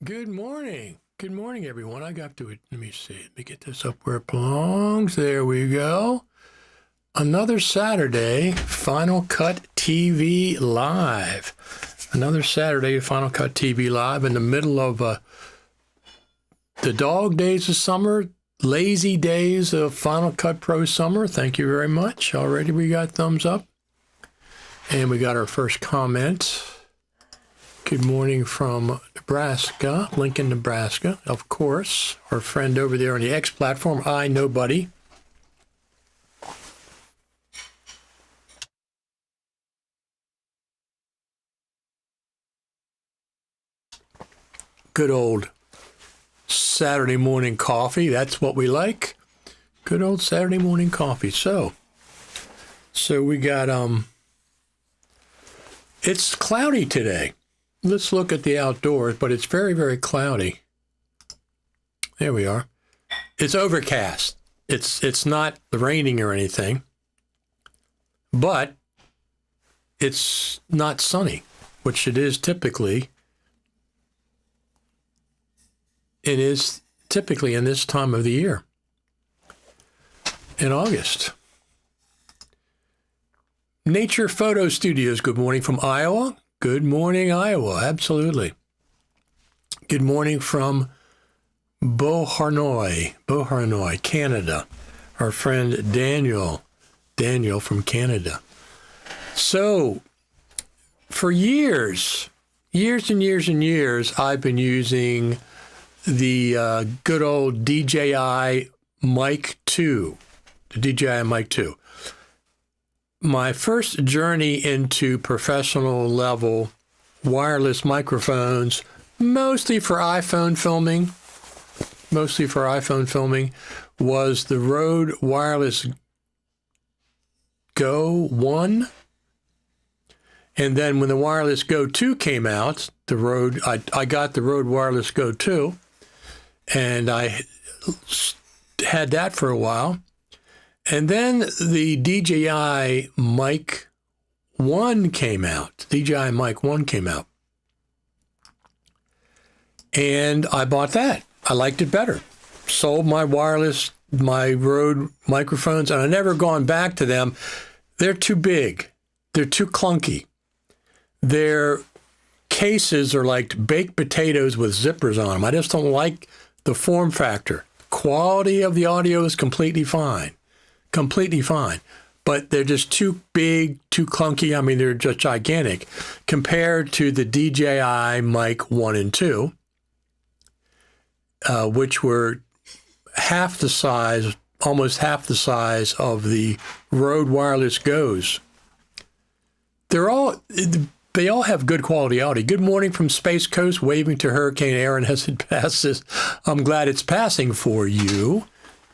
Good morning. Good morning, everyone. I got to it. Let me see. Let me get this up where it belongs. There we go. Another Saturday, Final Cut TV Live. Another Saturday, Final Cut TV Live in the middle of the dog days of summer, lazy days of Final Cut Pro Summer. Thank you very much. Already we got thumbs up. And we got our first comment. Good morning from Nebraska, Lincoln, Nebraska, of course. Our friend over there on the X platform, Nobody. Good old Saturday morning coffee. That's what we like. Good old Saturday morning coffee. So we got, it's cloudy today. Let's look at the outdoors, but it's very, very cloudy. There we are. It's overcast. It's not raining or anything, but it's not sunny, which it is typically. It is typically in this time of the year, in August. Nature Photo Studios, good morning from Iowa. Good morning, Iowa. Absolutely. Good morning from Beauharnois, Canada. Our friend Daniel from Canada. So, for years and years, I've been using the good old DJI Mic 2, the DJI Mic 2. My first journey into professional level wireless microphones, mostly for iPhone filming, was the Rode Wireless Go 1. And then when the Wireless Go 2 came out, I got the Rode Wireless Go 2, and I had that for a while. And then the DJI Mic 1 came out. DJI Mic 1 came out. And I bought that. I liked it better. Sold my Rode microphones, and I've never gone back to them. They're too big. They're too clunky. Their cases are like baked potatoes with zippers on them. I just don't like the form factor. Quality of the audio is completely fine, but they're just too big, too clunky. I mean, they're just gigantic compared to the DJI Mic 1 and 2, which were almost half the size of the Rode Wireless Goes. They all have good quality audio. Good morning from Space Coast, waving to Hurricane Aaron as it passes. I'm glad it's passing for you.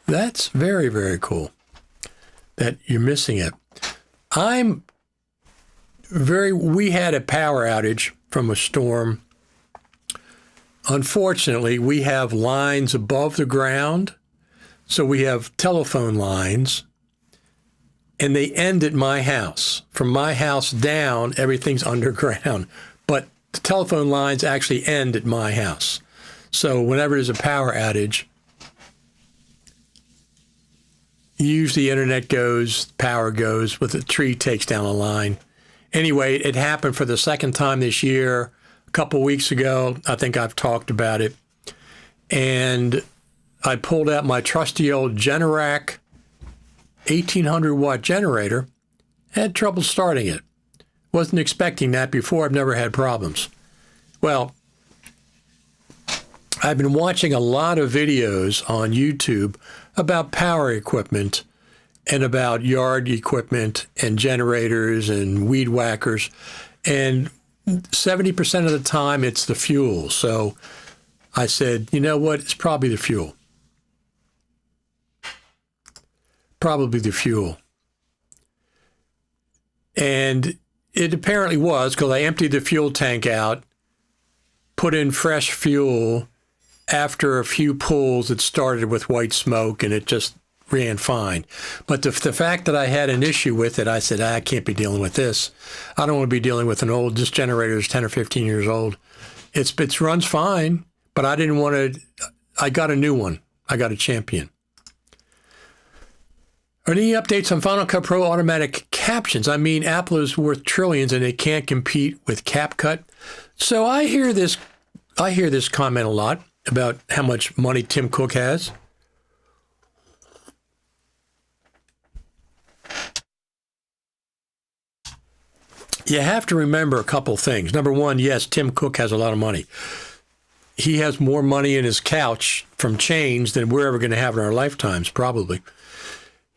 That's very, very cool that you're missing it. We had a power outage from a storm. Unfortunately, we have lines above the ground, so we have telephone lines, and they end at my house. From my house down, everything's underground, but the telephone lines actually end at my house. So whenever there's a power outage, usually internet goes, power goes, with a tree takes down a line. Anyway, it happened for the second time this year. A couple weeks ago, I think I've talked about it. And I pulled out my trusty old Generac 1800 watt generator. Had trouble starting it. Wasn't expecting that before. I've never had problems. Well, I've been watching a lot of videos on YouTube about power equipment and about yard equipment and generators and weed whackers. And 70% of the time it's the fuel. So I said, you know what? It's probably the fuel. Probably the fuel. And it apparently was, because I emptied the fuel tank out, put in fresh fuel. After a few pulls, it started with white smoke, and it just ran fine. But the fact that I had an issue with it, I said, I can't be dealing with this. I don't want to be dealing with this generator is 10 or 15 years old. It runs fine, but I didn't want to. I got a new one. I got a Champion. Any updates on Final Cut Pro automatic captions? I mean, Apple is worth trillions and they can't compete with CapCut. So I hear this comment a lot about how much money Tim Cook has. You have to remember a couple things. Number one, yes, Tim Cook has a lot of money. He has more money in his couch from change than we're ever going to have in our lifetimes, probably.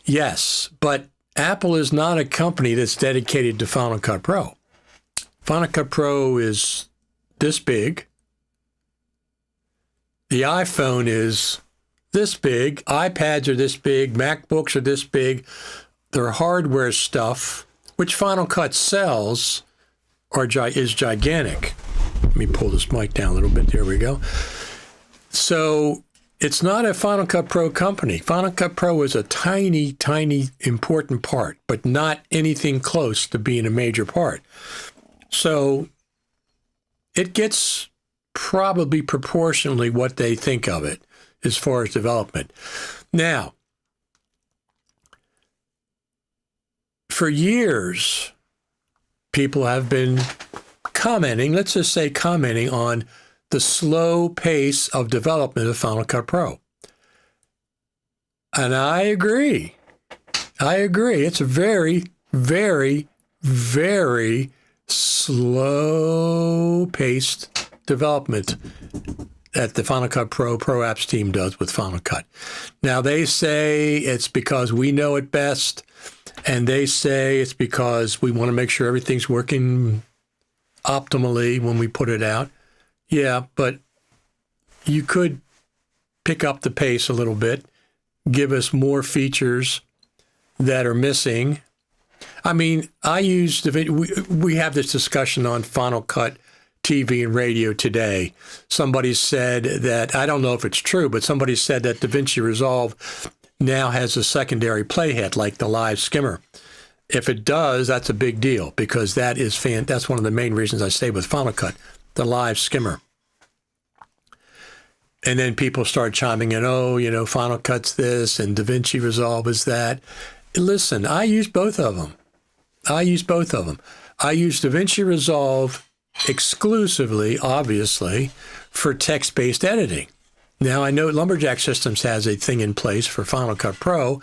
Yes, but Apple is not a company that's dedicated to Final Cut Pro. Final Cut Pro is this big. The iPhone is this big. iPads are this big. MacBooks are this big. Their hardware stuff, which Final Cut sells, is gigantic. Let me pull this mic down a little bit. There we go. So it's not a Final Cut Pro company. Final Cut Pro is a tiny, tiny important part, but not anything close to being a major part. So it gets probably proportionally what they think of it as far as development. Now, for years, people have been commenting, let's just say commenting on the slow pace of development of Final Cut Pro. And I agree. It's a very, very, very slow-paced development that the Final Cut Pro Apps team does with Final Cut. Now, they say it's because we know it best, and they say it's because we want to make sure everything's working optimally when we put it out. Yeah, but you could pick up the pace a little bit, give us more features that are missing. I mean, we have this discussion on Final Cut TV and radio today. Somebody said that, I don't know if it's true, but somebody said that DaVinci Resolve now has a secondary playhead like the live skimmer. If it does, that's a big deal because that's one of the main reasons I stay with Final Cut, the live skimmer. And then people start chiming in, Final Cut's this and DaVinci Resolve is that. Listen, I use both of them. I use DaVinci Resolve exclusively, obviously, for text-based editing. Now, I know Lumberjack Systems has a thing in place for Final Cut Pro.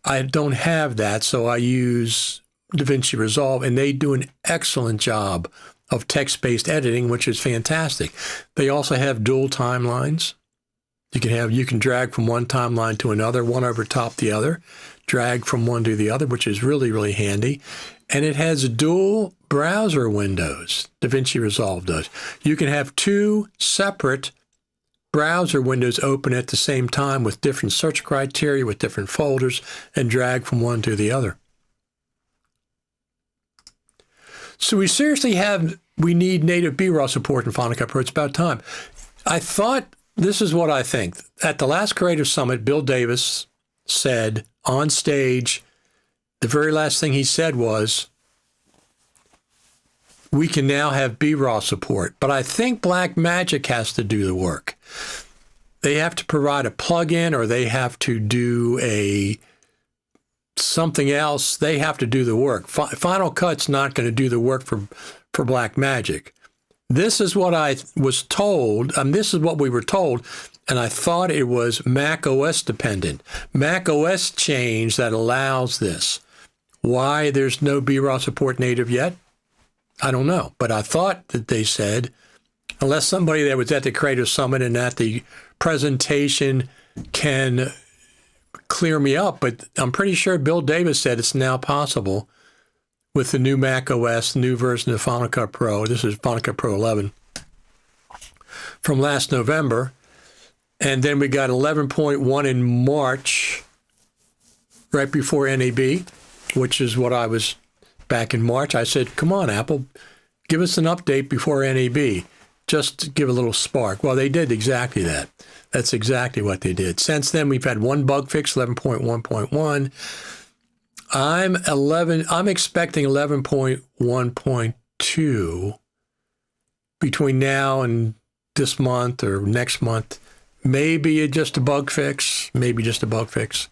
I don't have that, so I use DaVinci Resolve, and they do an excellent job of text-based editing, which is fantastic. They also have dual timelines. You can drag from one timeline to another, one over top the other, drag from one to the other, which is really, really handy. And it has dual browser windows, DaVinci Resolve does. You can have two separate browser windows open at the same time with different search criteria, with different folders, and drag from one to the other. So we need native B-raw support in Final Cut Pro. It's about time. This is what I think. At the last Creative Summit, Bill Davis said on stage, the very last thing he said was, we can now have B-raw support. But I think Blackmagic has to do the work. They have to provide a plugin or they have to do something else. They have to do the work. Final Cut's not going to do the work for Blackmagic. This is what I was told, this is what we were told, and I thought it was Mac OS dependent. Mac OS change that allows this. Why there's no B-raw support native yet? I don't know, but I thought that they said, unless somebody that was at the Creative Summit and at the presentation can clear me up, but I'm pretty sure Bill Davis said it's now possible with the new Mac OS, new version of Final Cut Pro. This is Final Cut Pro 11 from last November. And then we got 11.1 in March, right before NAB, which is what I was back in March. I said, come on, Apple, give us an update before NAB, just to give a little spark. Well, they did exactly that. That's exactly what they did. Since then, we've had one bug fix, 11.1.1. I'm expecting 11.1.2 between now and this month or next month. Maybe just a bug fix, maybe just a bug fix.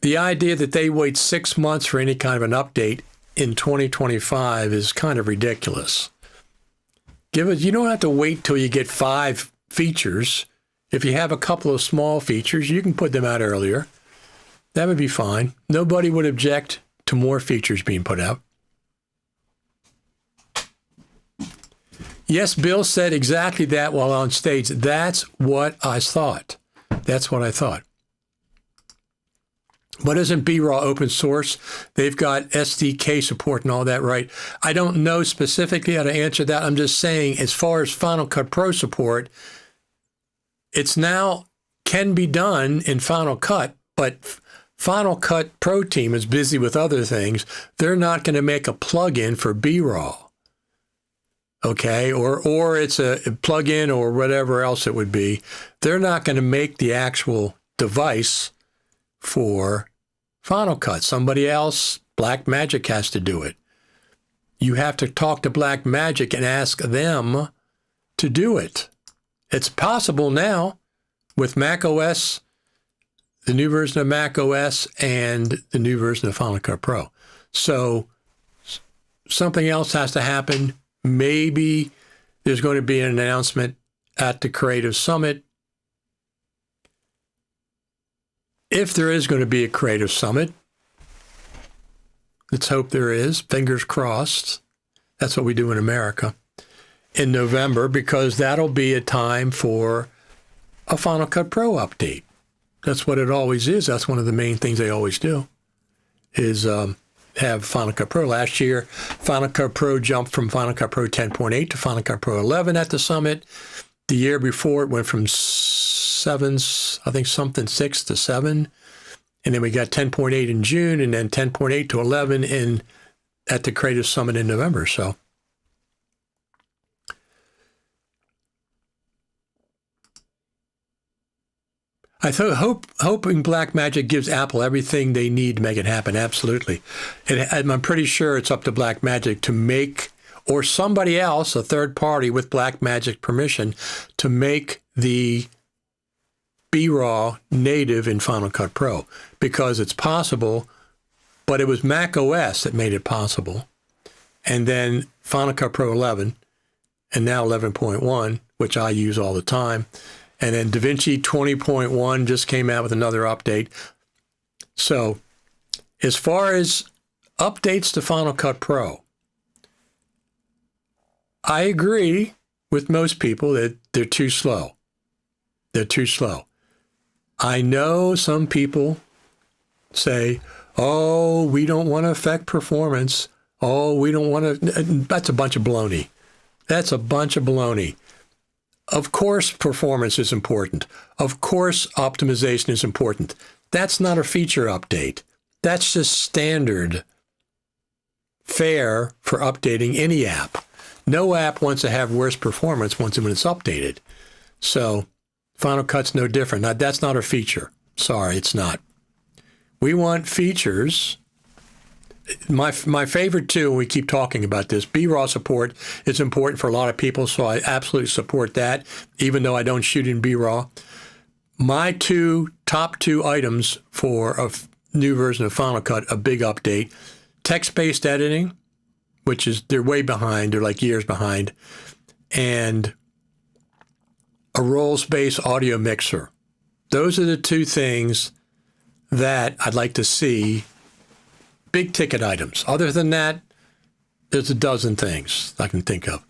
The idea that they wait 6 months for any kind of an update in 2025 is kind of ridiculous. You don't have to wait till you get 5 features. If you have a couple of small features, you can put them out earlier. That would be fine. Nobody would object to more features being put out. Yes, Bill said exactly that while on stage. That's what I thought. That's what I thought. But isn't BRAW open source? They've got SDK support and all that, right? I don't know specifically how to answer that. I'm just saying, as far as Final Cut Pro support, it's now can be done in Final Cut, but Final Cut Pro team is busy with other things. They're not going to make a plugin for BRAW. Okay, or it's a plugin or whatever else it would be. They're not going to make the actual device for Final Cut. Somebody else, Blackmagic, has to do it. You have to talk to Blackmagic and ask them to do it. It's possible now with Mac OS, the new version of Mac OS, and the new version of Final Cut Pro. So something else has to happen. Maybe there's going to be an announcement at the Creative Summit. If there is going to be a Creative Summit, let's hope there is, fingers crossed. That's what we do in America in November, because that'll be a time for a Final Cut Pro update. That's what it always is. That's one of the main things they always do, is have Final Cut Pro. Last year, Final Cut Pro jumped from Final Cut Pro 10.8 to Final Cut Pro 11 at the summit. The year before, it went from 6 to 7. And then we got 10.8 in June, and then 10.8 to 11 at the Creative Summit in November. So hoping Blackmagic gives Apple everything they need to make it happen. Absolutely. And I'm pretty sure it's up to Blackmagic to make, or somebody else, a third party with Blackmagic permission, to make the BRAW native in Final Cut Pro, because it's possible, but it was Mac OS that made it possible. And then Final Cut Pro 11, and now 11.1, which I use all the time. And then DaVinci 20.1 just came out with another update. So as far as updates to Final Cut Pro, I agree with most people that they're too slow. They're too slow. I know some people say, oh, we don't want to affect performance. Oh, we don't want to. That's a bunch of baloney. That's a bunch of baloney. Of course, performance is important. Of course, optimization is important. That's not a feature update. That's just standard fare for updating any app. No app wants to have worse performance when it's updated. So Final Cut's no different. Now, that's not a feature. Sorry, it's not. We want features. My favorite two, and we keep talking about this, BRAW support is important for a lot of people, so I absolutely support that, even though I don't shoot in BRAW. My top two items for a new version of Final Cut, a big update, text-based editing, which is, they're way behind, they're like years behind, and a roles-based audio mixer. Those are the two things that I'd like to see. Big ticket items. Other than that, there's a dozen things I can think of.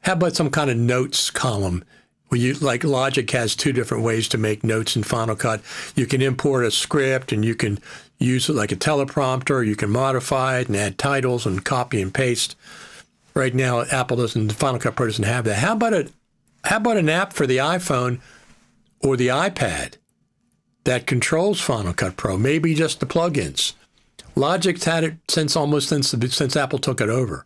How about some kind of notes column where you, like Logic has 2 different ways to make notes in Final Cut. You can import a script and you can use it like a teleprompter. You can modify it and add titles and copy and paste. Right now, Final Cut Pro doesn't have that. How about an app for the iPhone or the iPad that controls Final Cut Pro? Maybe just the plugins. Logic's had it since Apple took it over.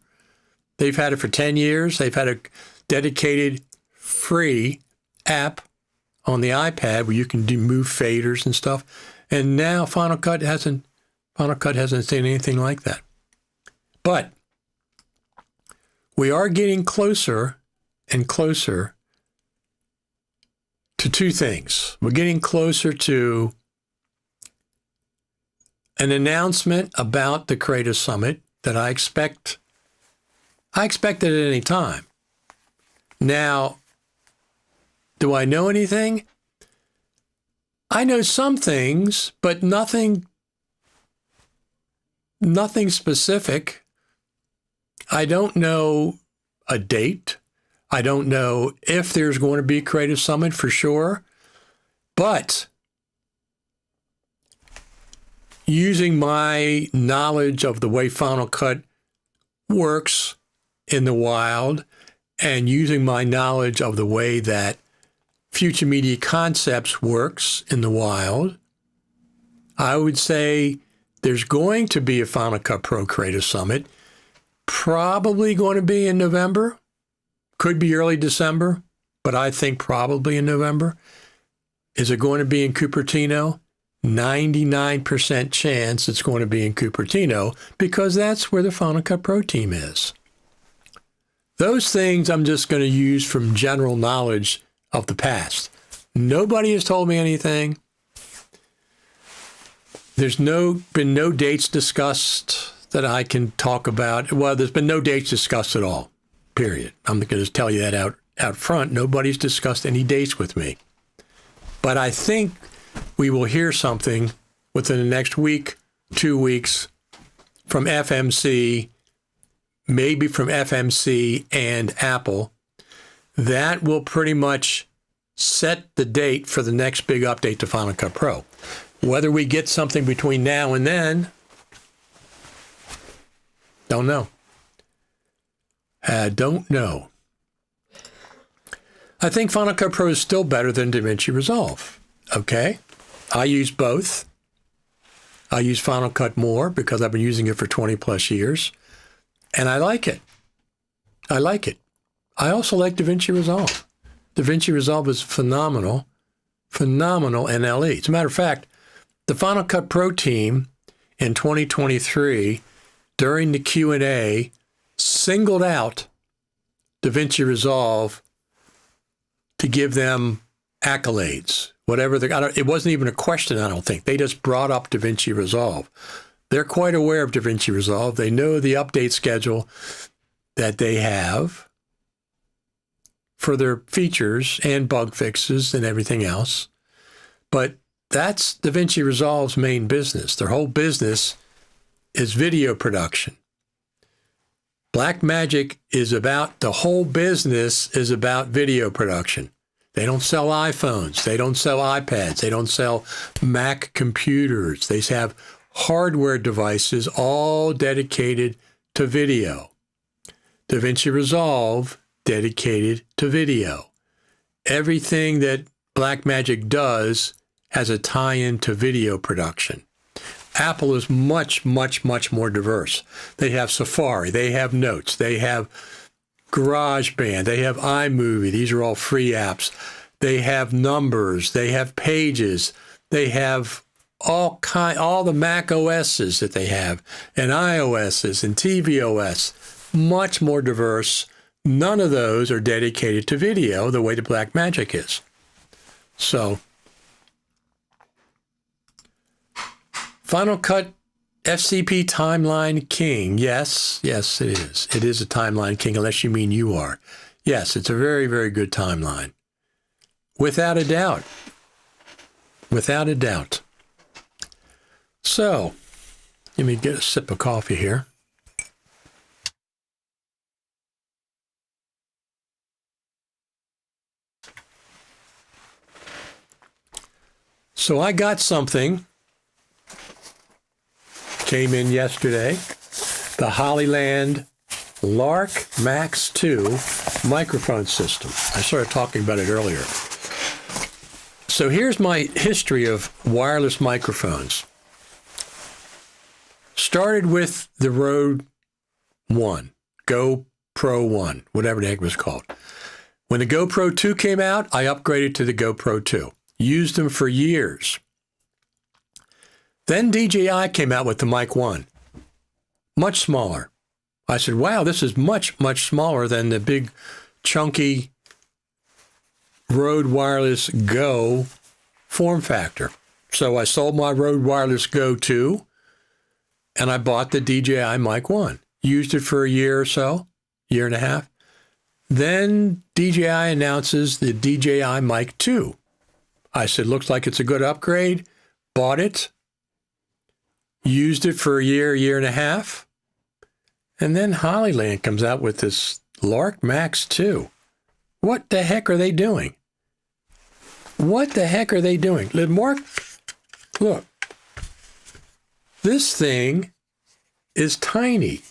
They've had it for 10 years. They've had a dedicated free app on the iPad where you can move faders and stuff. And now Final Cut hasn't seen anything like that. But we are getting closer and closer two things. We're getting closer to an announcement about the Creative Summit that I expect it at any time. Now, do I know anything? I know some things, but nothing specific. I don't know a date. I don't know if there's going to be a Creative Summit for sure, but using my knowledge of the way Final Cut works in the wild and using my knowledge of the way that Future Media Concepts works in the wild, I would say there's going to be a Final Cut Pro Creative Summit, probably going to be in November, could be early December, but I think probably in November. Is it going to be in Cupertino? 99% chance it's going to be in Cupertino because that's where the Final Cut Pro team is. Those things I'm just going to use from general knowledge of the past. Nobody has told me anything. There's been no dates discussed that I can talk about. Well, there's been no dates discussed at all, period. I'm going to tell you that out front. Nobody's discussed any dates with me. But I think we will hear something within the next week, 2 weeks from FMC, maybe from FMC and Apple. That will pretty much set the date for the next big update to Final Cut Pro. Whether we get something between now and then, don't know. Don't know. I think Final Cut Pro is still better than DaVinci Resolve. Okay? I use both. I use Final Cut more because I've been using it for 20 plus years. And I like it. I like it. I also like DaVinci Resolve. DaVinci Resolve is phenomenal NLE. As a matter of fact, the Final Cut Pro team in 2023, during the Q&A, singled out DaVinci Resolve to give them accolades. It wasn't even a question, I don't think. They just brought up DaVinci Resolve. They're quite aware of DaVinci Resolve. They know the update schedule that they have for their features and bug fixes and everything else. But that's DaVinci Resolve's main business. Their whole business is video production. Blackmagic the whole business is about video production. They don't sell iPhones. They don't sell iPads. They don't sell Mac computers. They have hardware devices all dedicated to video. DaVinci Resolve dedicated to video. Everything that Blackmagic does has a tie-in to video production. Apple is much, much, much more diverse. They have Safari. They have Notes. They have GarageBand. They have iMovie. These are all free apps. They have Numbers. They have Pages. They have all the Mac OSs that they have, and iOSs and tvOS. Much more diverse. None of those are dedicated to video the way the Blackmagic is. So, Final Cut FCP Timeline King. Yes, it is. It is a Timeline King, unless you mean you are. Yes, it's a very, very good timeline. Without a doubt. Without a doubt. So, let me get a sip of coffee here. So I got something. Came in yesterday. The Hollyland Lark Max 2 microphone system. I started talking about it earlier. So here's my history of wireless microphones. Started with the Rode 1, GoPro 1, whatever the heck it was called. When the GoPro 2 came out, I upgraded to the GoPro 2. Used them for years. Then DJI came out with the Mic 1, much smaller. I said, wow, this is much, much smaller than the big, chunky Rode Wireless Go form factor. So I sold my Rode Wireless Go 2, and I bought the DJI Mic 1. Used it for a year or so, year and a half. Then DJI announces the DJI Mic 2. I said, looks like it's a good upgrade. Bought it. Used it for a year and a half. And then Hollyland comes out with this Lark Max 2. What the heck are they doing? What the heck are they doing? Mark, look. This thing is tiny.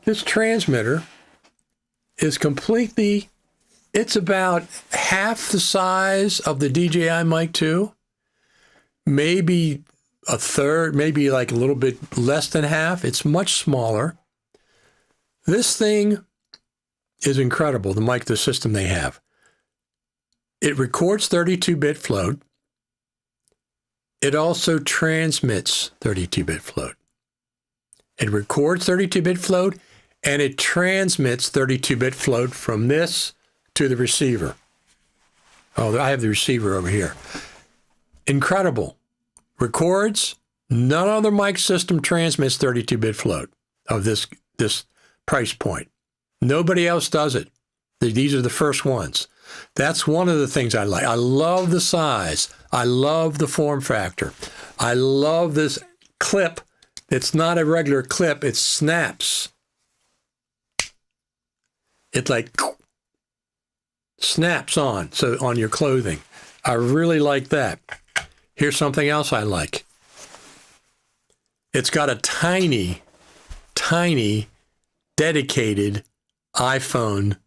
This transmitter is completely, it's about half the size of the DJI Mic 2, maybe a third, maybe like a little bit less than half. It's much smaller. This thing is incredible, the system they have. It records 32-bit float. It also transmits 32-bit float. It records 32-bit float, and it transmits 32-bit float from this to the receiver. Oh, I have the receiver over here. Incredible. Records. None other mic system transmits 32-bit float of this price point. Nobody else does it. These are the first ones. That's one of the things I like. I love the size. I love the form factor. I love this clip. It's not a regular clip. It snaps. It like snaps on, so on your clothing. I really like that. Here's something else I like. It's got a tiny, tiny, dedicated iPhone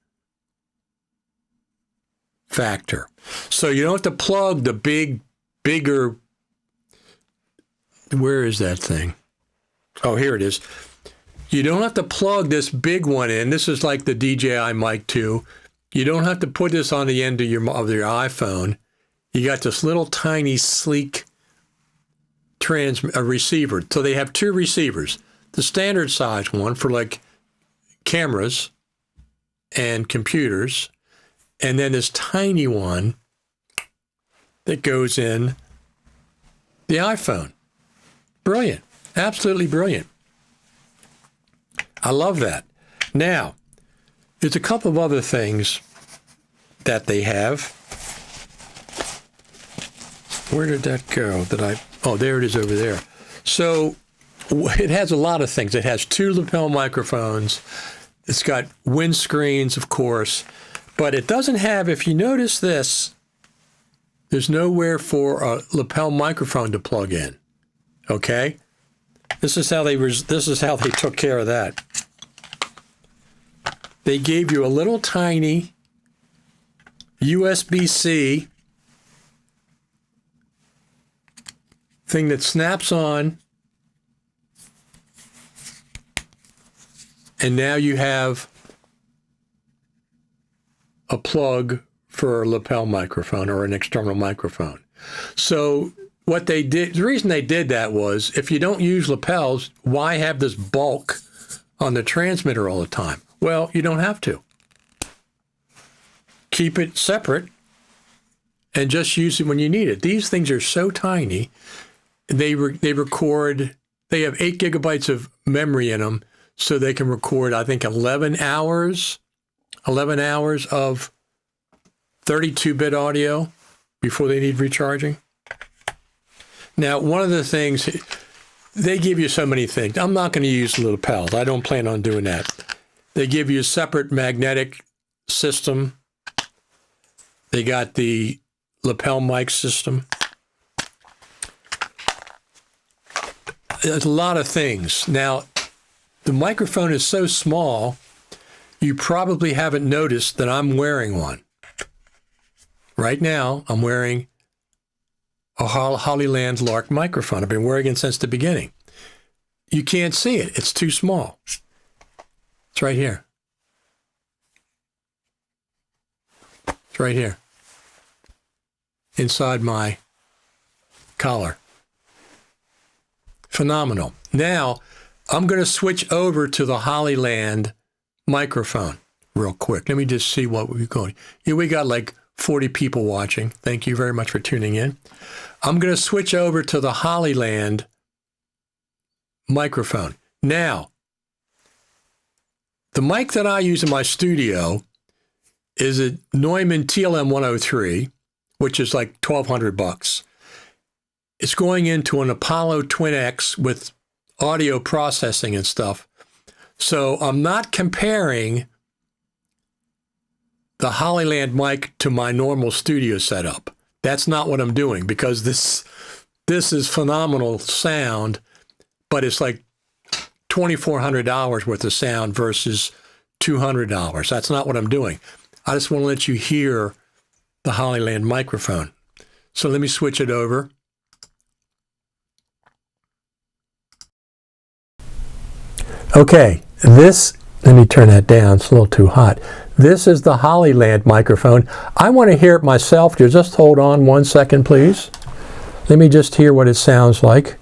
factor. So you don't have to plug the bigger, where is that thing? Oh, here it is. You don't have to plug this big one in. This is like the DJI Mic 2. You don't have to put this on the end of your iPhone. You got this little tiny sleek receiver. So they have two receivers. The standard size one for like cameras and computers, and then this tiny one that goes in the iPhone. Brilliant. Absolutely brilliant. I love that. Now, there's a couple of other things that they have. Where did that go? Oh, there it is over there. So it has a lot of things. It has two lapel microphones. It's got windscreens, of course, but it doesn't have, if you notice this, there's nowhere for a lapel microphone to plug in. Okay? This is how they took care of that. They gave you a little tiny USB-C thing that snaps on, and now you have a plug for a lapel microphone or an external microphone. So what they did, the reason they did that was, if you don't use lapels, why have this bulk on the transmitter all the time? Well, you don't have to. Keep it separate and just use it when you need it. These things are so tiny. They record, they have 8 gigabytes of memory in them, so they can record, I think, 11 hours of 32-bit audio before they need recharging. Now, one of the things, they give you so many things. I'm not going to use the lapels. I don't plan on doing that. They give you a separate magnetic system. They got the lapel mic system. There's a lot of things. Now, the microphone is so small, you probably haven't noticed that I'm wearing one. Right now, I'm wearing a Hollyland Lark microphone. I've been wearing it since the beginning. You can't see it. It's too small. It's right here. It's right here. Inside my collar. Phenomenal. Now, I'm going to switch over to the Hollyland microphone. real quick. Let me just see what we're going. Yeah, we got like 40 people watching. Thank you very much for tuning in. I'm going to switch over to the Hollyland microphone. Now, the mic that I use in my studio is a Neumann TLM 103, which is like $1,200. It's going into an Apollo Twin X with audio processing and stuff. So I'm not comparing the Hollyland mic to my normal studio setup. That's not what I'm doing, because this is phenomenal sound, but it's like $2,400 worth of sound versus $200. That's not what I'm doing. I just want to let you hear the Hollyland microphone. So let me switch it over. Okay, let me turn that down, it's a little too hot. This is the Hollyland microphone. I want to hear it myself. Just hold on 1 second, please. Let me just hear what it sounds like.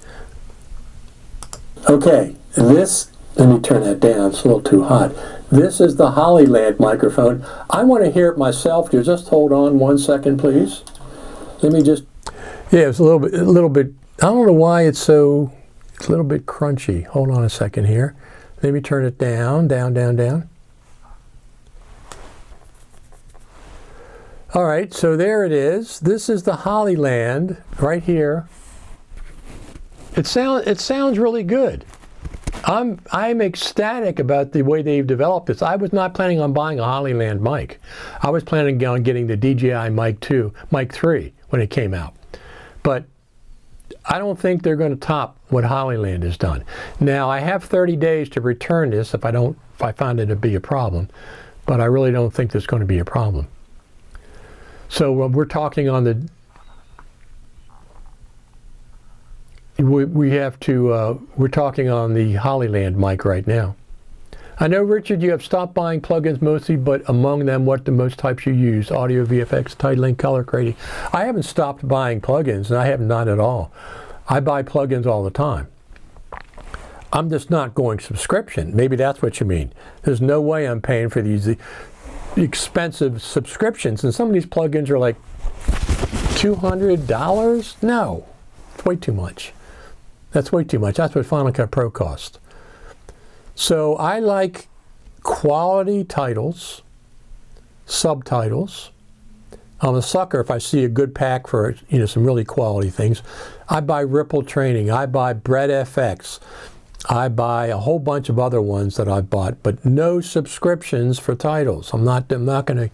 Okay, let me turn that down, it's a little too hot. This is the Hollyland microphone. I want to hear it myself. Just hold on 1 second, please. Let me just, yeah, it's a little bit, I don't know why it's a little bit crunchy. Hold on a second here. Let me turn it down, down. All right, so there it is. This is the Hollyland right here. It sounds really good. I'm ecstatic about the way they've developed this. I was not planning on buying a Hollyland mic. I was planning on getting the DJI Mic 3 when it came out. But I don't think they're going to top what Hollyland has done. Now, I have 30 days to return this if I find it to be a problem, but I really don't think there's going to be a problem. So we're talking on the, we're talking on the Hollyland mic right now. I know, Richard, you have stopped buying plugins mostly, but among them, what the most types you use? Audio, VFX, title link, color grading. I haven't stopped buying plugins, and I have not at all. I buy plugins all the time. I'm just not going subscription. Maybe that's what you mean. There's no way I'm paying for these expensive subscriptions, and some of these plugins are like $200. No, it's way too much. That's way too much. That's what Final Cut Pro costs. So I like quality titles, subtitles. I'm a sucker if I see a good pack for some really quality things. I buy Ripple Training. I buy Bread FX. I buy a whole bunch of other ones that I've bought, but no subscriptions for titles. I'm not going to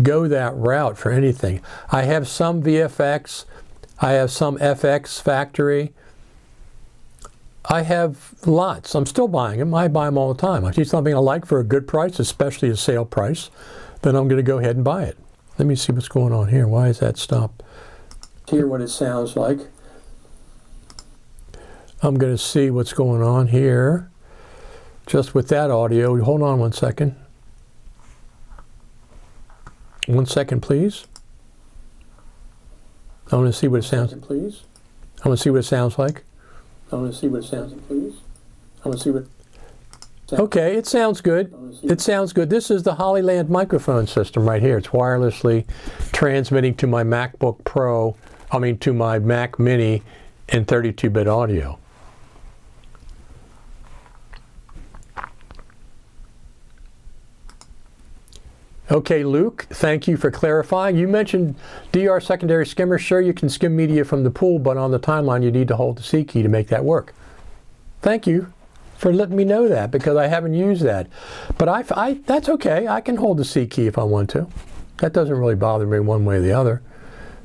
go that route for anything. I have some VFX. I have some FX Factory. I have lots. I'm still buying them. I buy them all the time. I see something I like for a good price, especially a sale price, then I'm going to go ahead and buy it. Let me see what's going on here. Why is that stopped? Hear what it sounds like. I'm going to see what's going on here. Just with that audio. Hold on 1 second. 1 second, please. I want to see what it sounds like. Please. I want to see what it sounds like. I want to see what it sounds like, please. I want to see what. Okay, it sounds good. It sounds good. This is the Hollyland microphone system right here. It's wirelessly transmitting to my MacBook Pro, to my Mac Mini in 32-bit audio. Okay, Luke, thank you for clarifying. You mentioned DR secondary skimmer. Sure, you can skim media from the pool, but on the timeline, you need to hold the C key to make that work. Thank you for letting me know that, because I haven't used that. But that's okay. I can hold the C key if I want to. That doesn't really bother me one way or the other.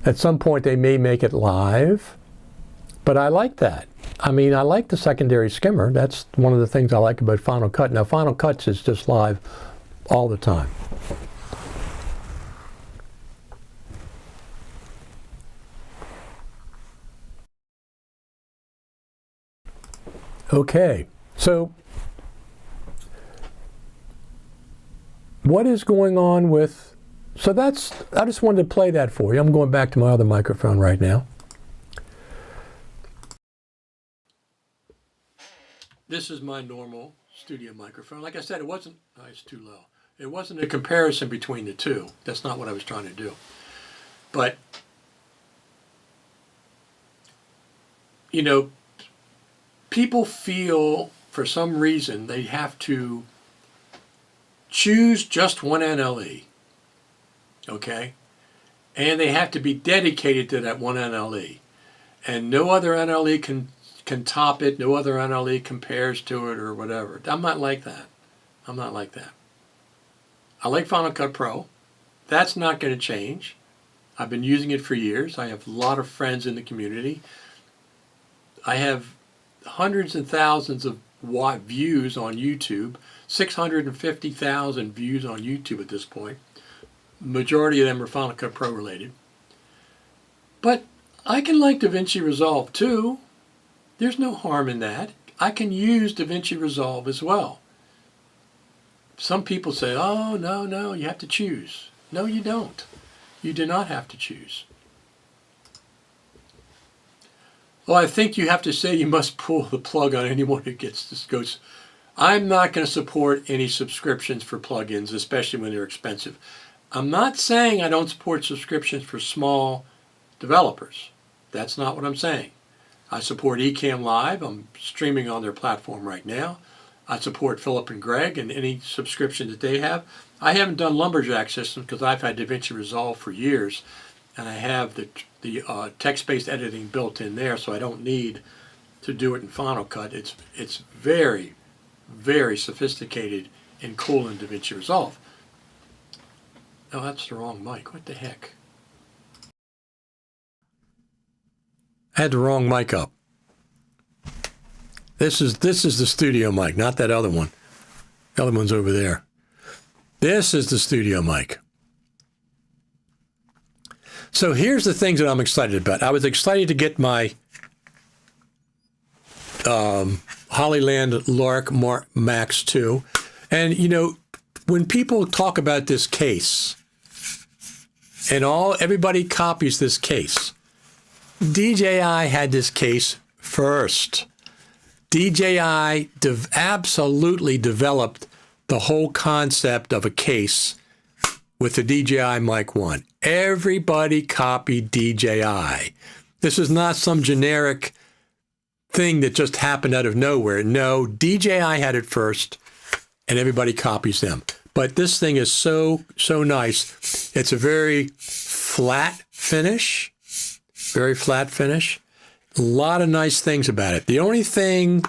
At some point, they may make it live, but I like that. I like the secondary skimmer. That's one of the things I like about Final Cut. Now, Final Cut is just live all the time. Okay, so what is going on with, I just wanted to play that for you. I'm going back to my other microphone right now. This is my normal studio microphone. Like I said, it wasn't, it's too low. It wasn't a comparison between the two. That's not what I was trying to do. But, you know, people feel for some reason they have to choose just one NLE, okay? And they have to be dedicated to that one NLE. And no other NLE can top it, no other NLE compares to it or whatever. I'm not like that. I'm not like that. I like Final Cut Pro. That's not going to change. I've been using it for years. I have a lot of friends in the community. I have hundreds and thousands of views on YouTube, 650,000 views on YouTube at this point. Majority of them are Final Cut Pro related. But I can like DaVinci Resolve too. There's no harm in that. I can use DaVinci Resolve as well. Some people say, oh, no, you have to choose. No, you don't. You do not have to choose. Well, I think you have to say you must pull the plug on anyone who gets this. Goes, I'm not going to support any subscriptions for plugins, especially when they're expensive. I'm not saying I don't support subscriptions for small developers. That's not what I'm saying. I support Ecamm Live. I'm streaming on their platform right now. I support Philip and Greg and any subscription that they have. I haven't done Lumberjack systems because I've had DaVinci Resolve for years, and I have the text-based editing built in there, so I don't need to do it in Final Cut. It's very, very sophisticated and cool in DaVinci Resolve. Oh, that's the wrong mic. What the heck? I had the wrong mic up. This is the studio mic, not that other one. The other one's over there. This is the studio mic. So here's the things that I'm excited about. I was excited to get my Hollyland Lark Max 2. And, you know, when people talk about this case, and everybody copies this case, DJI had this case first. DJI absolutely developed the whole concept of a case with the DJI Mic 1. Everybody copied DJI. This is not some generic thing that just happened out of nowhere. No, DJI had it first, and everybody copies them. But this thing is so nice. It's a very flat finish, very flat finish. A lot of nice things about it. The only thing,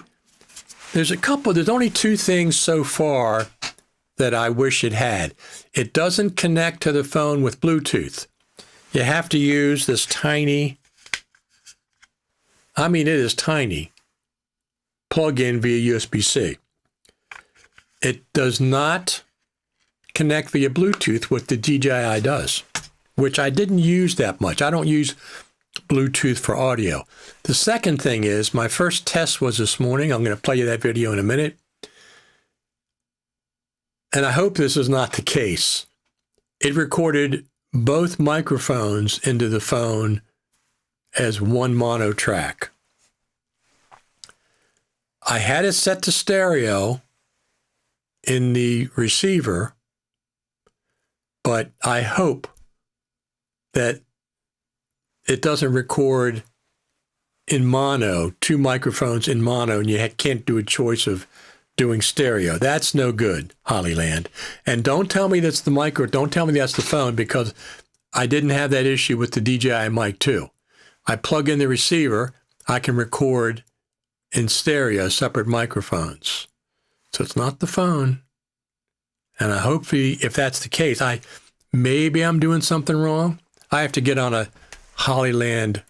there's only two things so far that I wish it had. It doesn't connect to the phone with Bluetooth. You have to use this tiny, I mean, it is tiny, plug-in via USB-C. It does not connect via Bluetooth, what the DJI does, which I didn't use that much. I don't use Bluetooth for audio. The second thing is, my first test was this morning. I'm going to play you that video in a minute. And I hope this is not the case. It recorded both microphones into the phone as one mono track. I had it set to stereo in the receiver, but I hope that it doesn't record in mono, two microphones in mono, and you can't do a choice of doing stereo. That's no good, Hollyland. And don't tell me that's the mic, or don't tell me that's the phone, because I didn't have that issue with the DJI Mic 2. I plug in the receiver, I can record in stereo, separate microphones. So it's not the phone. And I hope if that's the case, maybe I'm doing something wrong. I have to get on a Hollyland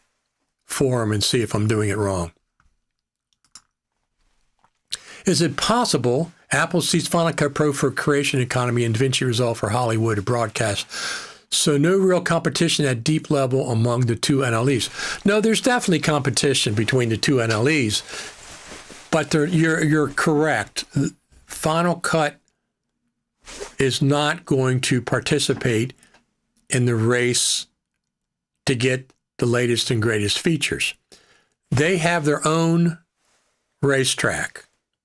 forum and see if I'm doing it wrong. Is it possible Apple sees Final Cut Pro for creation economy and DaVinci Resolve for Hollywood broadcast? So no real competition at deep level among the two NLEs. No, there's definitely competition between the two NLEs, but you're correct. Final Cut is not going to participate in the race to get the latest and greatest features. They have their own racetrack,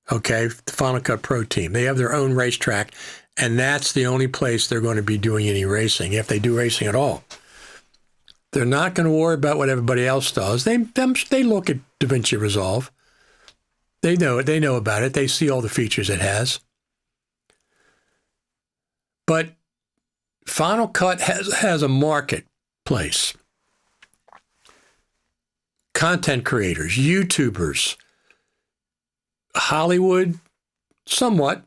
okay? The Final Cut Pro team. They have their own racetrack, And that's the only place they're going to be doing any racing, if they do racing at all. They're not going to worry about what everybody else does. They look at DaVinci Resolve. They know it. They know about it. They see all the features it has. But Final Cut has a marketplace. Content creators, YouTubers, Hollywood, somewhat,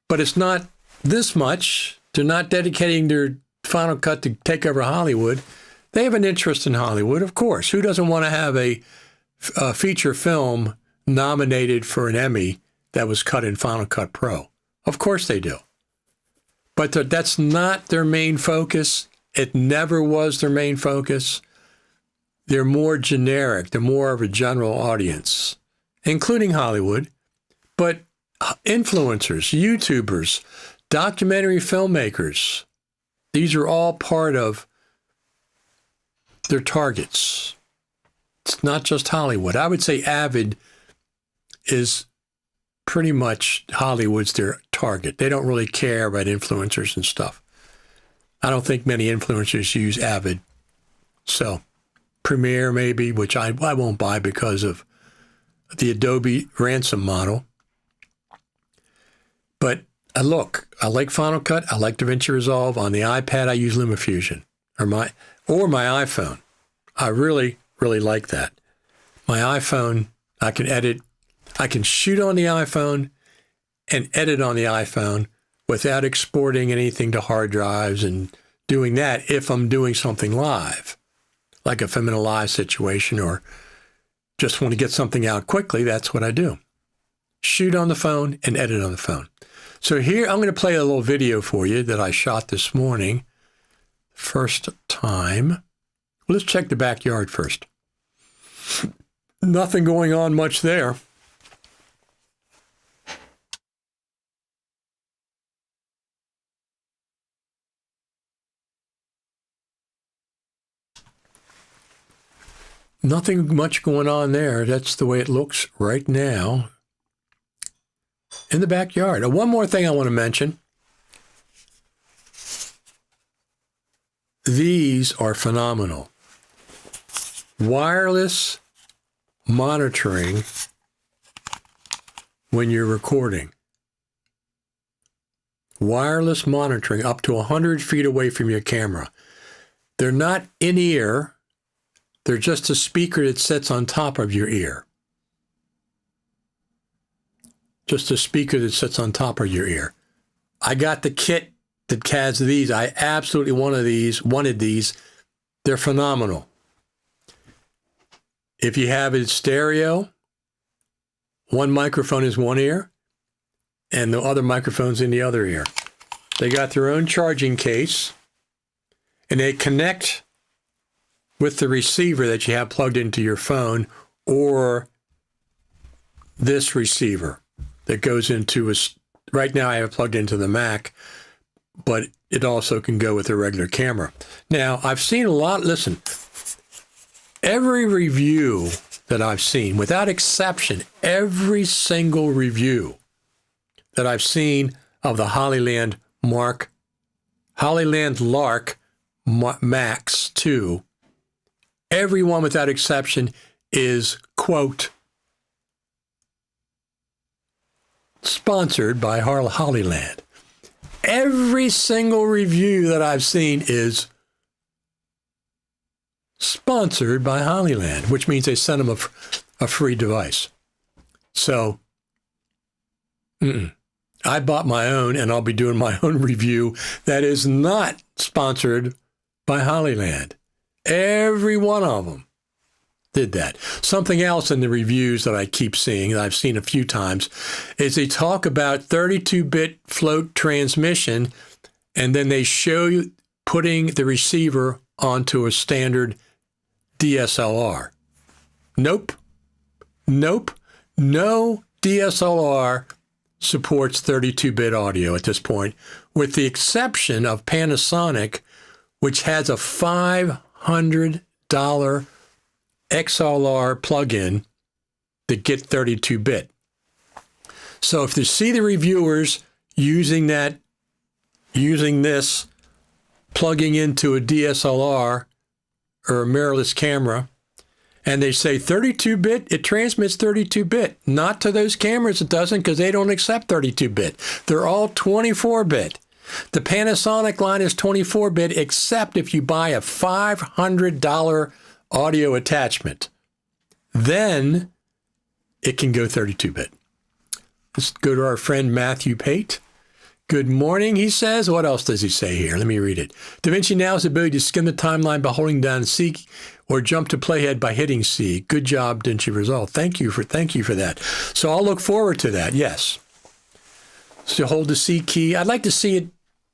but it's not this much. They're not dedicating their Final Cut to take over Hollywood. They have an interest in Hollywood, of course. Who doesn't want to have a feature film nominated for an Emmy that was cut in Final Cut Pro? Of course they do. But that's not their main focus. It never was their main focus. They're more generic. They're more of a general audience, including Hollywood, but influencers, YouTubers, documentary filmmakers. These are all part of their targets. It's not just Hollywood. I would say Avid is pretty much Hollywood's their target. They don't really care about influencers and stuff. I don't think many influencers use Avid. So Premiere maybe, which I won't buy because of the Adobe ransom model. But look, I like Final Cut. I like DaVinci Resolve. On the iPad, I use LumaFusion or my iPhone. I really, really like that. My iPhone, I can edit. I can shoot on the iPhone and edit on the iPhone without exporting anything to hard drives and doing that if I'm doing something live. Like if I'm in a live situation or just want to get something out quickly, that's what I do. Shoot on the phone and edit on the phone. So here, I'm going to play a little video for you that I shot this morning. First time. Let's check the backyard first. Nothing going on much there. Nothing much going on there. That's the way it looks right now in the backyard. One more thing I want to mention. These are phenomenal. Wireless monitoring when you're recording. Wireless monitoring up to 100 feet away from your camera. They're not in-ear. They're just a speaker that sits on top of your ear. Just a speaker that sits on top of your ear. I got the kit that has these. I absolutely wanted these. They're phenomenal. If you have it stereo, one microphone is one ear, and the other microphone's in the other ear. They got their own charging case, and they connect with the receiver that you have plugged into your phone or this receiver that goes into right now I have it plugged into the Mac, but it also can go with a regular camera. Now, I've seen a lot, listen, every review that I've seen, without exception, every single review that I've seen of the Hollyland Lark Max 2, everyone without exception is, quote, sponsored by Hollyland. Every single review that I've seen is sponsored by Hollyland, which means they sent them a free device. So, I bought my own, and I'll be doing my own review that is not sponsored by Hollyland. Every one of them did that. Something else in the reviews that I keep seeing, that I've seen a few times, is they talk about 32-bit float transmission, and then they show you putting the receiver onto a standard DSLR. Nope. No DSLR supports 32-bit audio at this point, with the exception of Panasonic, which has a $500 XLR plugin that get 32-bit. So if you see the reviewers using that using this, plugging into a DSLR or a mirrorless camera, and they say 32-bit, it transmits 32-bit. Not to those cameras it doesn't, because they don't accept 32-bit. They're all 24-bit. The Panasonic line is 24-bit, except if you buy a $500 audio attachment. Then it can go 32-bit. Let's go to our friend Matthew Pate. Good morning, he says. What else does he say here? Let me read it. DaVinci now has the ability to skim the timeline by holding down C or jump to playhead by hitting C. Good job, DaVinci Resolve. Thank you for that. So I'll look forward to that, yes. So hold the C key. I'd like to see it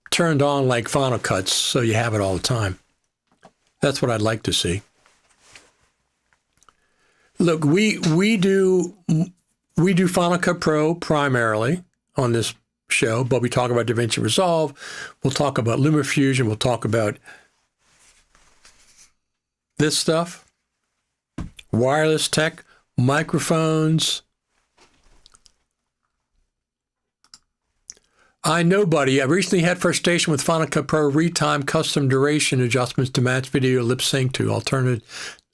turned on like Final Cuts so you have it all the time. That's what I'd like to see. Look, we do Final Cut Pro primarily on this show, but we talk about DaVinci Resolve. We'll talk about LumaFusion. We'll talk about this stuff, wireless tech, microphones. I know, buddy. I recently had frustration with Final Cut Pro retime custom duration adjustments to match video lip sync to alternate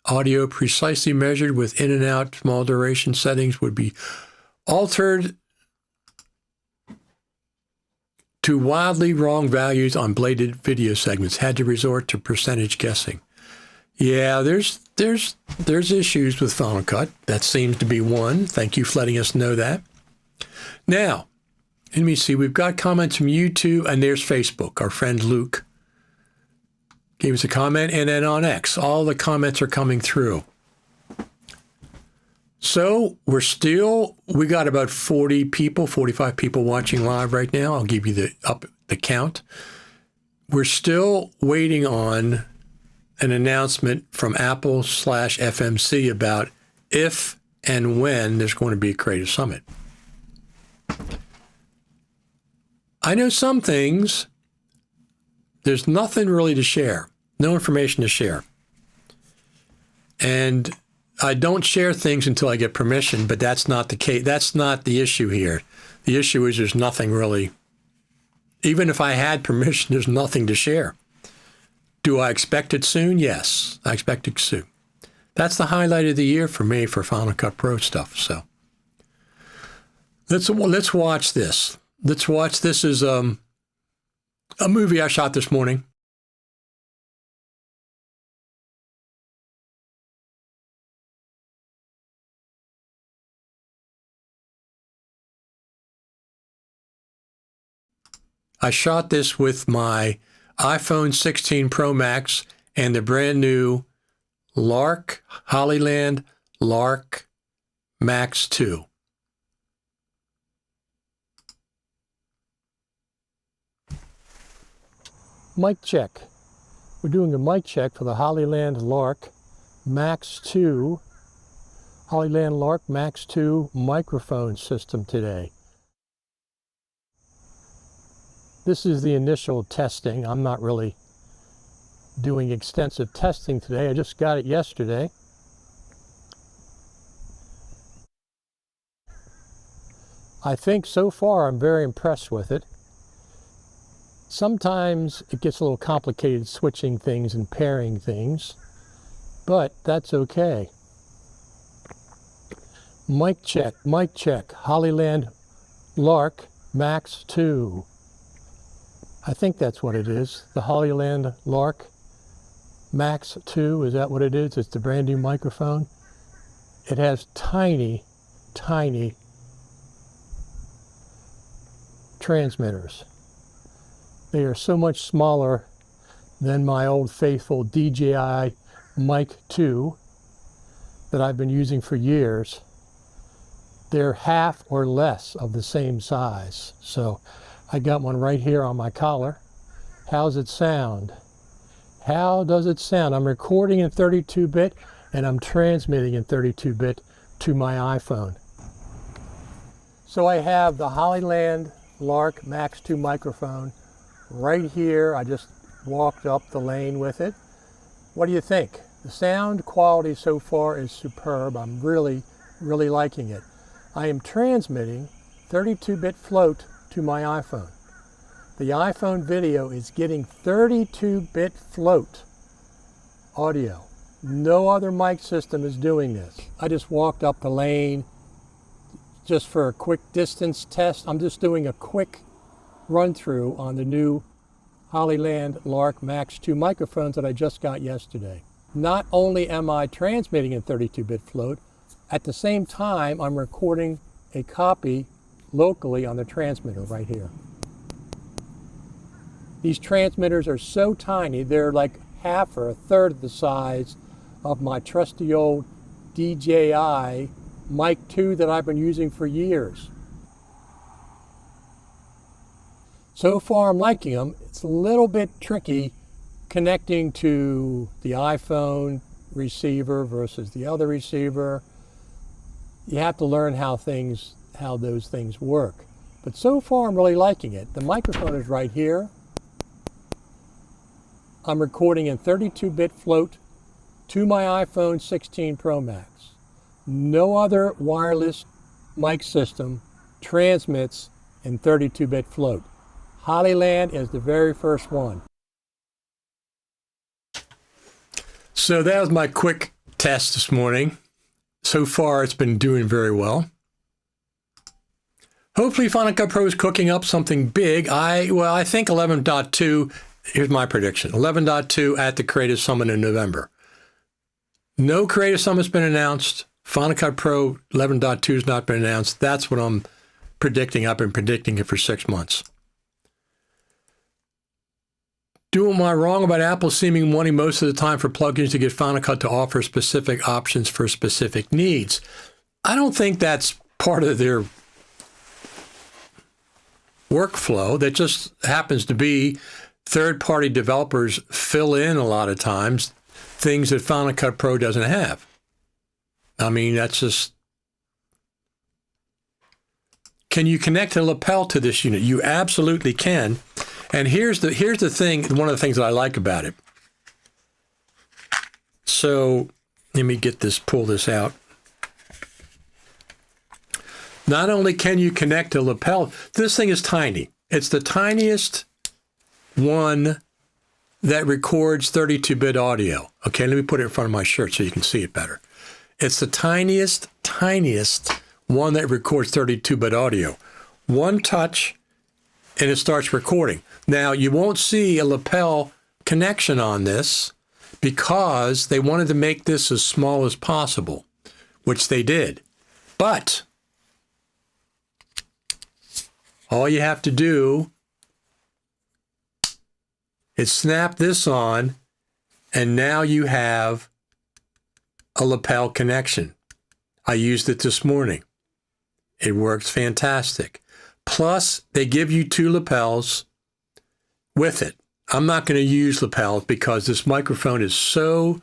audio precisely measured with in and out small duration settings would be altered to wildly wrong values on bladed video segments. Had to resort to percentage guessing. Yeah, there's issues with Final Cut. That seems to be one. Thank you for letting us know that. Now, let me see. We've got comments from YouTube, and there's Facebook. Our friend Luke gave us a comment, and then on X, all the comments are coming through. So we got about 40 people, 45 people watching live right now. I'll give you the count. We're still waiting on an announcement from Apple/FMC about if and when there's going to be a Creative Summit. I know some things, there's nothing really to share, no information to share. And I don't share things until I get permission, but that's not the case. That's not the issue here. The issue is there's nothing really, even if I had permission, there's nothing to share. Do I expect it soon? Yes, I expect it soon. That's the highlight of the year for me for Final Cut Pro stuff. So let's watch this. Let's watch. This is a movie I shot this morning. I shot this with my iPhone 16 Pro Max and the brand new Lark, Hollyland Lark Max 2. Mic check. We're doing a mic check for the Hollyland Lark Max 2, Hollyland Lark Max 2 microphone system today. This is the initial testing. I'm not really doing extensive testing today. I just got it yesterday. I think so far I'm very impressed with it. Sometimes it gets a little complicated switching things and pairing things, but that's okay. Mic check, Hollyland Lark Max 2. I think that's what it is. The Hollyland Lark Max 2, is that what it is? It's the brand new microphone. It has tiny, tiny transmitters. They are so much smaller than my old faithful DJI Mic 2 that I've been using for years. They're half or less of the same size. So I got one right here on my collar. How's it sound? How does it sound? I'm recording in 32-bit and I'm transmitting in 32-bit to my iPhone. So I have the Hollyland Lark Max 2 microphone right here. I just walked up the lane with it. What do you think? The sound quality so far is superb. I'm really, really liking it. I am transmitting 32-bit float to my iPhone. The iPhone video is getting 32-bit float audio. No other mic system is doing this. I just walked up the lane just for a quick distance test. I'm just doing a quick run through on the new Hollyland Lark Max 2 microphones that I just got yesterday. Not only am I transmitting in 32-bit float, at the same time I'm recording a copy locally on the transmitter right here. These transmitters are so tiny, they're like half or a third of the size of my trusty old DJI Mic 2 that I've been using for years. So far I'm liking them. It's a little bit tricky connecting to the iPhone receiver versus the other receiver. You have to learn how those things work. But so far I'm really liking it. The microphone is right here. I'm recording in 32-bit float to my iPhone 16 Pro Max. No other wireless mic system transmits in 32-bit float. Hollyland is the very first one. So that was my quick test this morning. So far it's been doing very well. Hopefully Final Cut Pro is cooking up something big. I think 11.2, here's my prediction, 11.2 at the Creative Summit in November. No Creative Summit's been announced. Final Cut Pro 11.2 has not been announced. That's what I'm predicting. I've been predicting it for 6 months. Am I wrong about Apple seeming wanting most of the time for plugins to get Final Cut to offer specific options for specific needs? I don't think that's part of their workflow. That just happens to be third-party developers fill in a lot of times things that Final Cut Pro doesn't have. I mean, that's just... Can you connect a lapel to this unit? You absolutely can. And here's the thing, one of the things that I like about it. So let me pull this out. Not only can you connect a lapel, this thing is tiny. It's the tiniest one that records 32-bit audio. Okay, let me put it in front of my shirt so you can see it better. It's the tiniest one that records 32-bit audio. One touch and it starts recording. Now, you won't see a lapel connection on this because they wanted to make this as small as possible, which they did. But all you have to do is snap this on, and now you have a lapel connection. I used it this morning. It works fantastic. Plus, they give you 2 lapels with it. I'm not going to use lapels because this microphone is so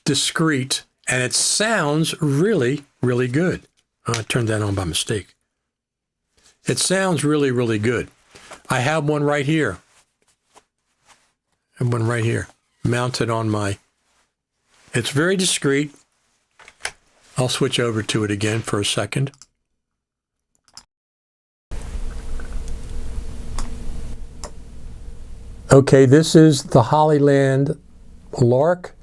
discreet and it sounds really, really good. Oh, I turned that on by mistake. It sounds really, really good. I have one right here. I have one right here, mounted on my... It's very discreet. I'll switch over to it again for a second. Okay, this is the Hollyland Lark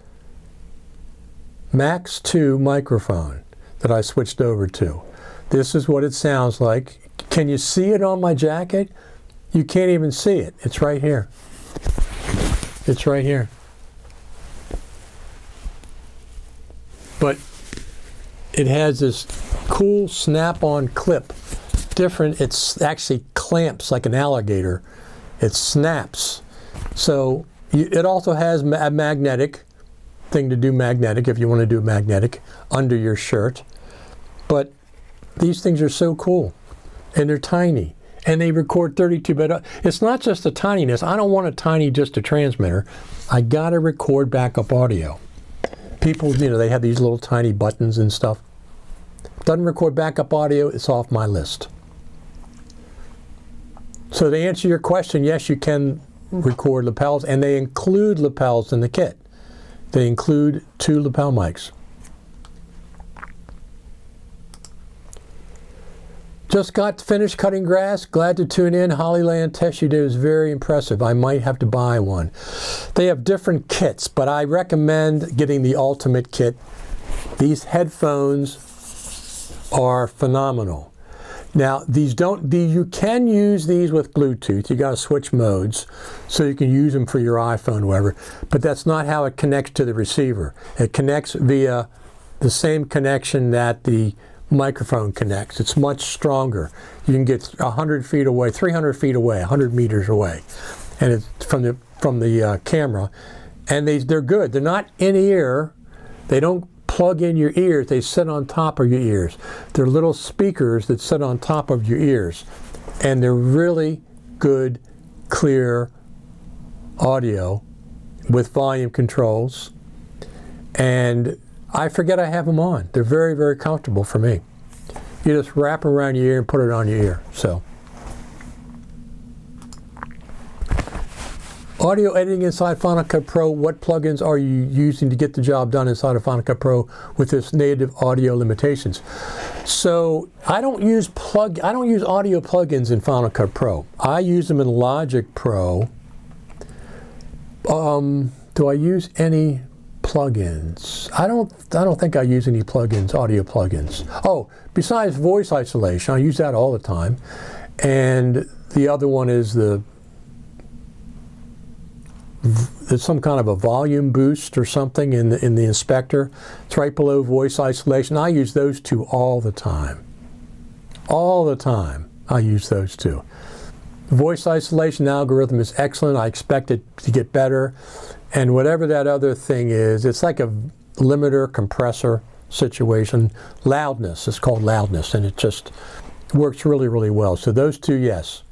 Max 2 microphone that I switched over to. This is what it sounds like. Can you see it on my jacket? You can't even see it. It's right here. It's right here. But it has this cool snap-on clip. Different, it actually clamps like an alligator. It snaps. So it also has a magnetic thing to do magnetic if you want to do magnetic under your shirt. But these things are so cool and they're tiny and they record 32-bit. It's not just the tininess. I don't want just a transmitter. I got to record backup audio. People, they have these little tiny buttons and stuff. Doesn't record backup audio, it's off my list. So to answer your question, yes, you can record lapels, and they include lapels in the kit. They include 2 lapel mics. Just got finished cutting grass. Glad to tune in. Hollyland test you did was very impressive. I might have to buy one. They have different kits, but I recommend getting the ultimate kit. These headphones are phenomenal. Now, you can use these with Bluetooth. You got to switch modes so you can use them for your iPhone or whatever, but that's not how it connects to the receiver. It connects via the same connection that the microphone connects. It's much stronger. You can get 100 feet away, 300 feet away, 100 meters away, and it's from the camera. And they're good. They're not in ear. They don't plug in your ears. They sit on top of your ears. They're little speakers that sit on top of your ears, and they're really good, clear audio with volume controls. And I forget I have them on. They're very, very comfortable for me. You just wrap them around your ear and put it on your ear. So, audio editing inside Final Cut Pro. What plugins are you using to get the job done inside of Final Cut Pro with its native audio limitations? So I don't use audio plugins in Final Cut Pro. I use them in Logic Pro. Do I use any plugins? I don't think I use any plugins, audio plugins. Oh, besides voice isolation, I use that all the time. And the other one is there's some kind of a volume boost or something in the inspector. It's right below voice isolation. I use those two all the time. All the time I use those two. The voice isolation algorithm is excellent. I expect it to get better. And whatever that other thing is, it's like a limiter compressor situation. Loudness, it's called loudness, and it just works really, really well. So those two, yes.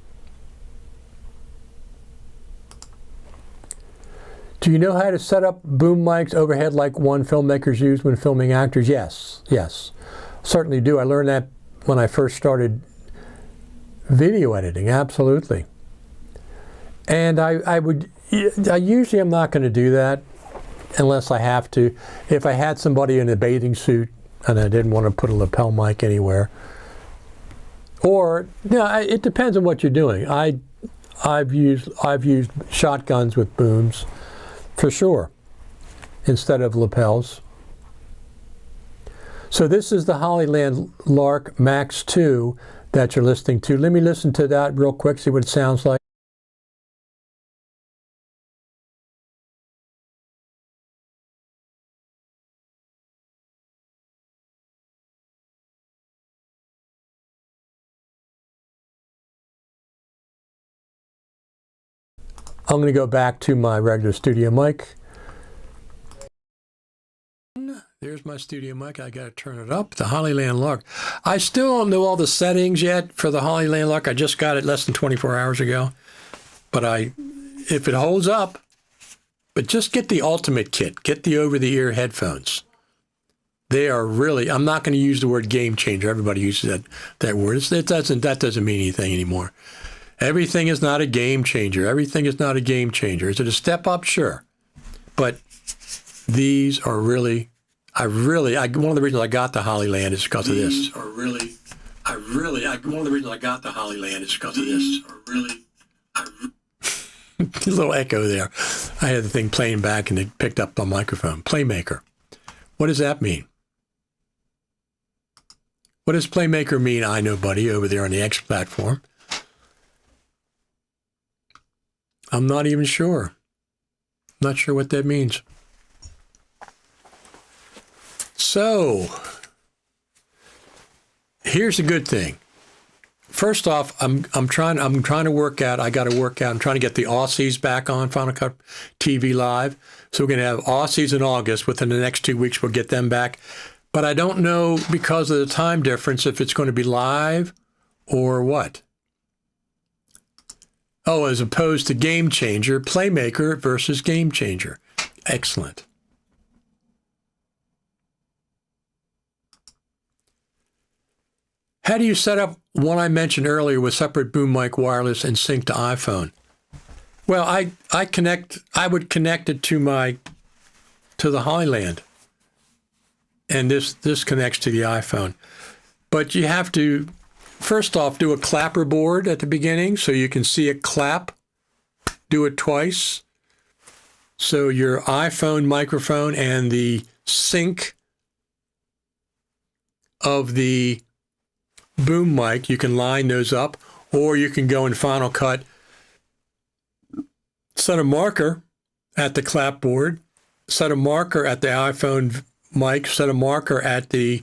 Do you know how to set up boom mics overhead like one filmmakers use when filming actors? Yes, yes, certainly do. I learned that when I first started video editing, absolutely. And I usually am not going to do that unless I have to. If I had somebody in a bathing suit and I didn't want to put a lapel mic anywhere, or it depends on what you're doing. I've used shotguns with booms, for sure, instead of lapels. So this is the Hollyland Lark Max 2 that you're listening to. Let me listen to that real quick, see what it sounds like. I'm going to go back to my regular studio mic. There's my studio mic. I got to turn it up. The Hollyland Lark. I still don't know all the settings yet for the Hollyland Lark. I just got it less than 24 hours ago. But if it holds up, but just get the ultimate kit. Get the over-the-ear headphones. They are really, I'm not going to use the word game changer. Everybody uses that word. That doesn't mean anything anymore. Everything is not a game changer. Everything is not a game changer. Is it a step up? Sure. But these are really, one of the reasons I got the Hollyland is because of this. These are really, one of the reasons I got the Hollyland is because of this. A little echo there. I had the thing playing back and it picked up the microphone. Playmaker. What does that mean? What does Playmaker mean? I know, buddy, over there on the X platform. I'm not even sure. Not sure what that means. So, here's the good thing. First off, I'm trying to work out. I got to work out. I'm trying to get the Aussies back on Final Cut TV Live. So we're going to have Aussies in August. Within the next 2 weeks, we'll get them back. But I don't know, because of the time difference, if it's going to be live or what. Oh, as opposed to Game Changer, Playmaker versus Game Changer. Excellent. How do you set up one I mentioned earlier with separate boom mic, wireless, and sync to iPhone? Well, I would connect it to the Hollyland, and this connects to the iPhone. But you have to first off, do a clapper board at the beginning so you can see it clap. Do it twice. So your iPhone microphone and the sync of the boom mic, you can line those up, or you can go in Final Cut, set a marker at the clapboard, set a marker at the iPhone mic, set a marker at the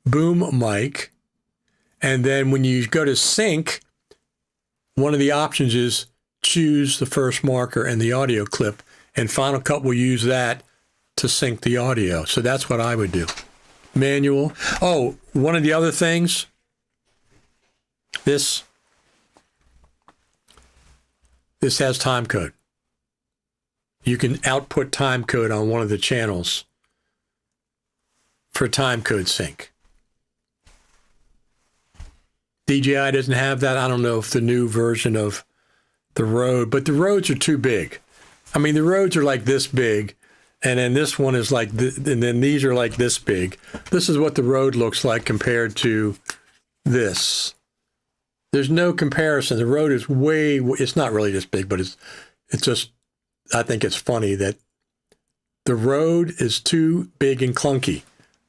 boom mic, and then when you go to sync, one of the options is choose the first marker and the audio clip, and Final Cut will use that to sync the audio. So that's what I would do. Manual. Oh, one of the other things, this has time code. You can output time code on one of the channels for time code sync. DJI doesn't have that. I don't know if the new version of the Rode, but the Rodes are too big. I mean, the Rodes are like this big, and then this one is like, and then these are like this big. This is what the Rode looks like compared to this. There's no comparison. The Rode is it's not really this big, but it's just, I think it's funny that the Rode is too big and clunky.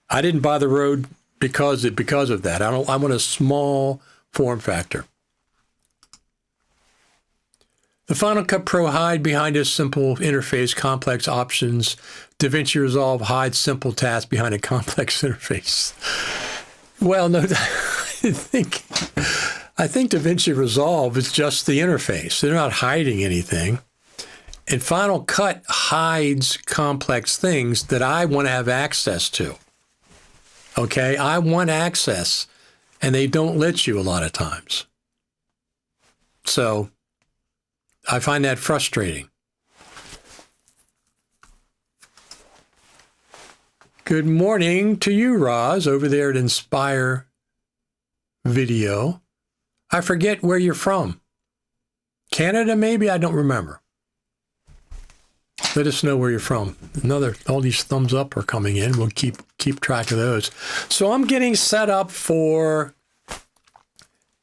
I didn't buy the Rode because of that. I want a small form factor. The Final Cut Pro hide behind a simple interface, complex options. DaVinci Resolve hides simple tasks behind a complex interface. Well, no, I think DaVinci Resolve is just the interface. They're not hiding anything. And Final Cut hides complex things that I want to have access to. Okay, I want access, and they don't let you a lot of times. So I find that frustrating. Good morning to you, Roz, over there at Inspire Video. I forget where you're from. Canada, maybe? I don't remember. Let us know where you're from. All these thumbs up are coming in. We'll keep track of those. So I'm getting set up for,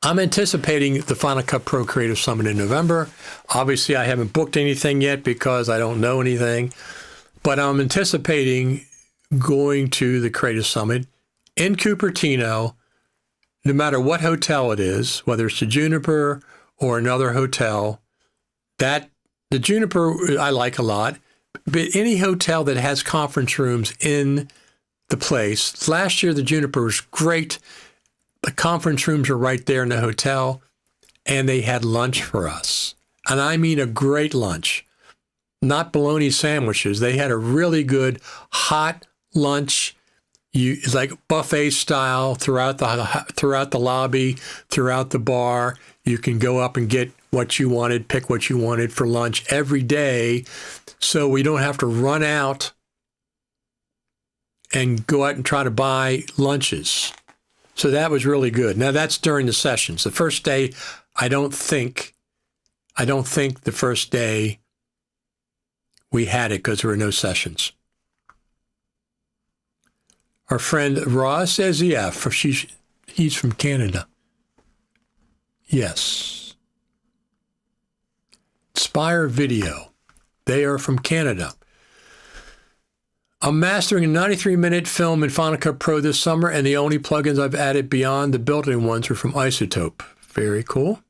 I'm anticipating the Final Cut Pro Creative Summit in November. Obviously, I haven't booked anything yet because I don't know anything, but I'm anticipating going to the Creative Summit in Cupertino, no matter what hotel it is, whether it's the Juniper or another hotel. The Juniper I like a lot, but any hotel that has conference rooms in the place. Last year, the Juniper was great. The conference rooms are right there in the hotel, and they had lunch for us. And I mean a great lunch, not bologna sandwiches. They had a really good hot lunch. It's like buffet style throughout the lobby, throughout the bar. You can go up and get what you wanted, pick what you wanted for lunch every day, so we don't have to run out and go out and try to buy lunches. So that was really good. Now that's during the sessions. The first day, I don't think the first day we had it because there were no sessions. Our friend Ross says, yeah, he's from Canada. Yes. Inspire Video. They are from Canada. I'm mastering a 93-minute film in Final Cut Pro this summer, and the only plugins I've added beyond the built-in ones are from Isotope. Very cool.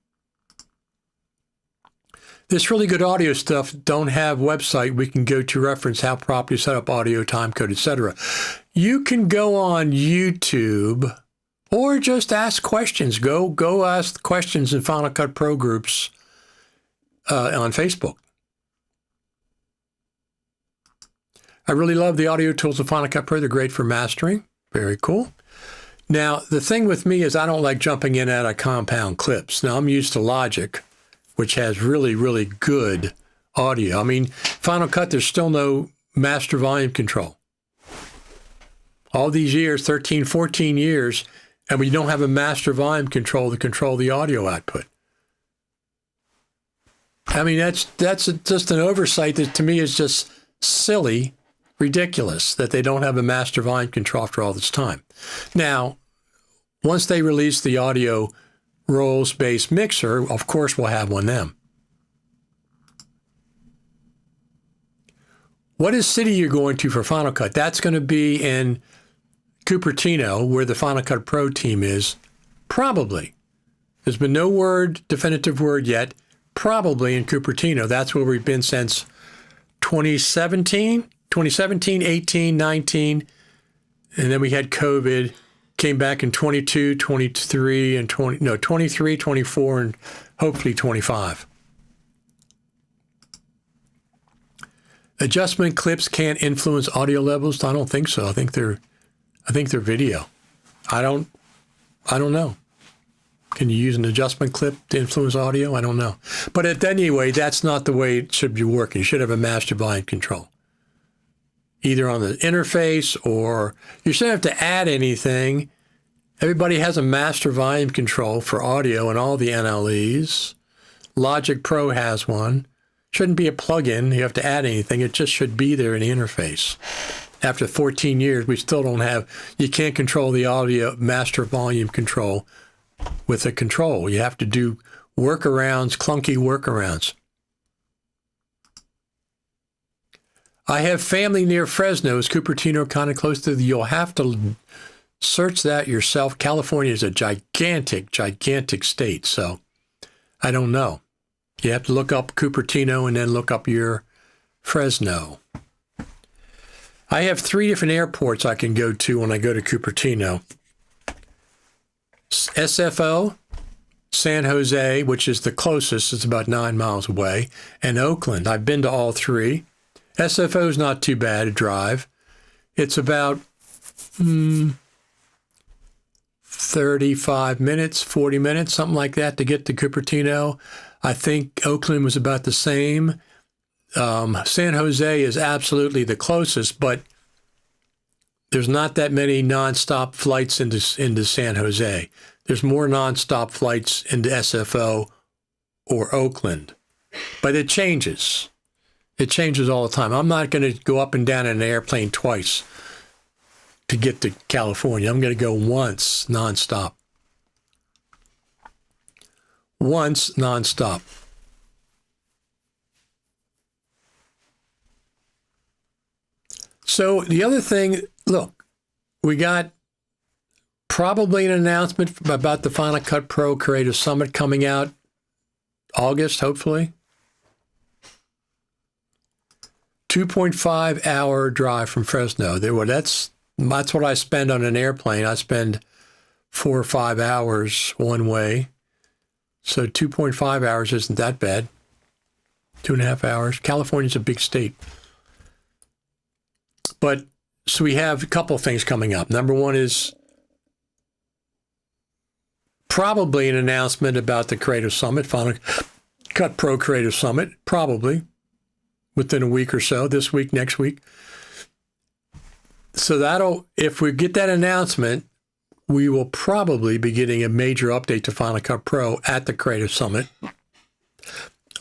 This really good audio stuff don't have website we can go to reference how properly set up audio, time code, etc. You can go on YouTube or just ask questions. Go ask questions in Final Cut Pro groups on Facebook. I really love the audio tools of Final Cut Pro. They're great for mastering. Very cool. Now, the thing with me is I don't like jumping in and out of compound clips. Now, I'm used to Logic, which has really, really good audio. I mean, Final Cut, there's still no master volume control. All these years, 13, 14 years, and we don't have a master volume control to control the audio output. I mean, that's just an oversight that to me is just silly, ridiculous that they don't have a master volume control after all this time. Now, Once they release the audio roles-based mixer, of course we'll have one then. What is city you're going to for Final Cut? That's going to be in Cupertino, where the Final Cut Pro team is. Probably. There's been no definitive word yet. Probably in Cupertino. That's where we've been since 2017, 18, 19. And then we had COVID. Came back in 22, 23, and 23, 24, and hopefully 25. Adjustment clips can't influence audio levels. I don't think so. I think they're video. I don't know. Can you use an adjustment clip to influence audio? I don't know. But anyway, that's not the way it should be working. You should have a master volume control, either on the interface or you shouldn't have to add anything. Everybody has a master volume control for audio and all the NLEs. Logic Pro has one. Shouldn't be a plug-in. You have to add anything. It just should be there in the interface. After 14 years, we still don't have, you can't control the audio master volume control with a control. You have to do workarounds, clunky workarounds. I have family near Fresno. Is Cupertino kind of close to you'll have to search that yourself. California is a gigantic, gigantic state. So I don't know. You have to look up Cupertino and then look up your Fresno. I have 3 different airports I can go to when I go to Cupertino. SFO, San Jose, which is the closest, it's about 9 miles away, and Oakland. I've been to all 3. SFO is not too bad to drive. It's about 35 minutes, 40 minutes, something like that to get to Cupertino. I think Oakland was about the same. San Jose is absolutely the closest, but there's not that many nonstop flights into San Jose. There's more nonstop flights into SFO or Oakland, but it changes. It changes all the time. I'm not going to go up and down in an airplane twice to get to California. I'm going to go once nonstop. Once nonstop. So the other thing, look, we got probably an announcement about the Final Cut Pro Creative Summit coming out August, hopefully. 2.5 hour drive from Fresno. That's what I spend on an airplane. I spend 4 or 5 hours one way. So 2.5 hours isn't that bad. 2.5 hours. California's a big state. But so we have a couple of things coming up. Number one is probably an announcement about the Creative Summit, Final Cut Pro Creative Summit, probably within a week or so, this week, next week. So if we get that announcement, we will probably be getting a major update to Final Cut Pro at the Creative Summit.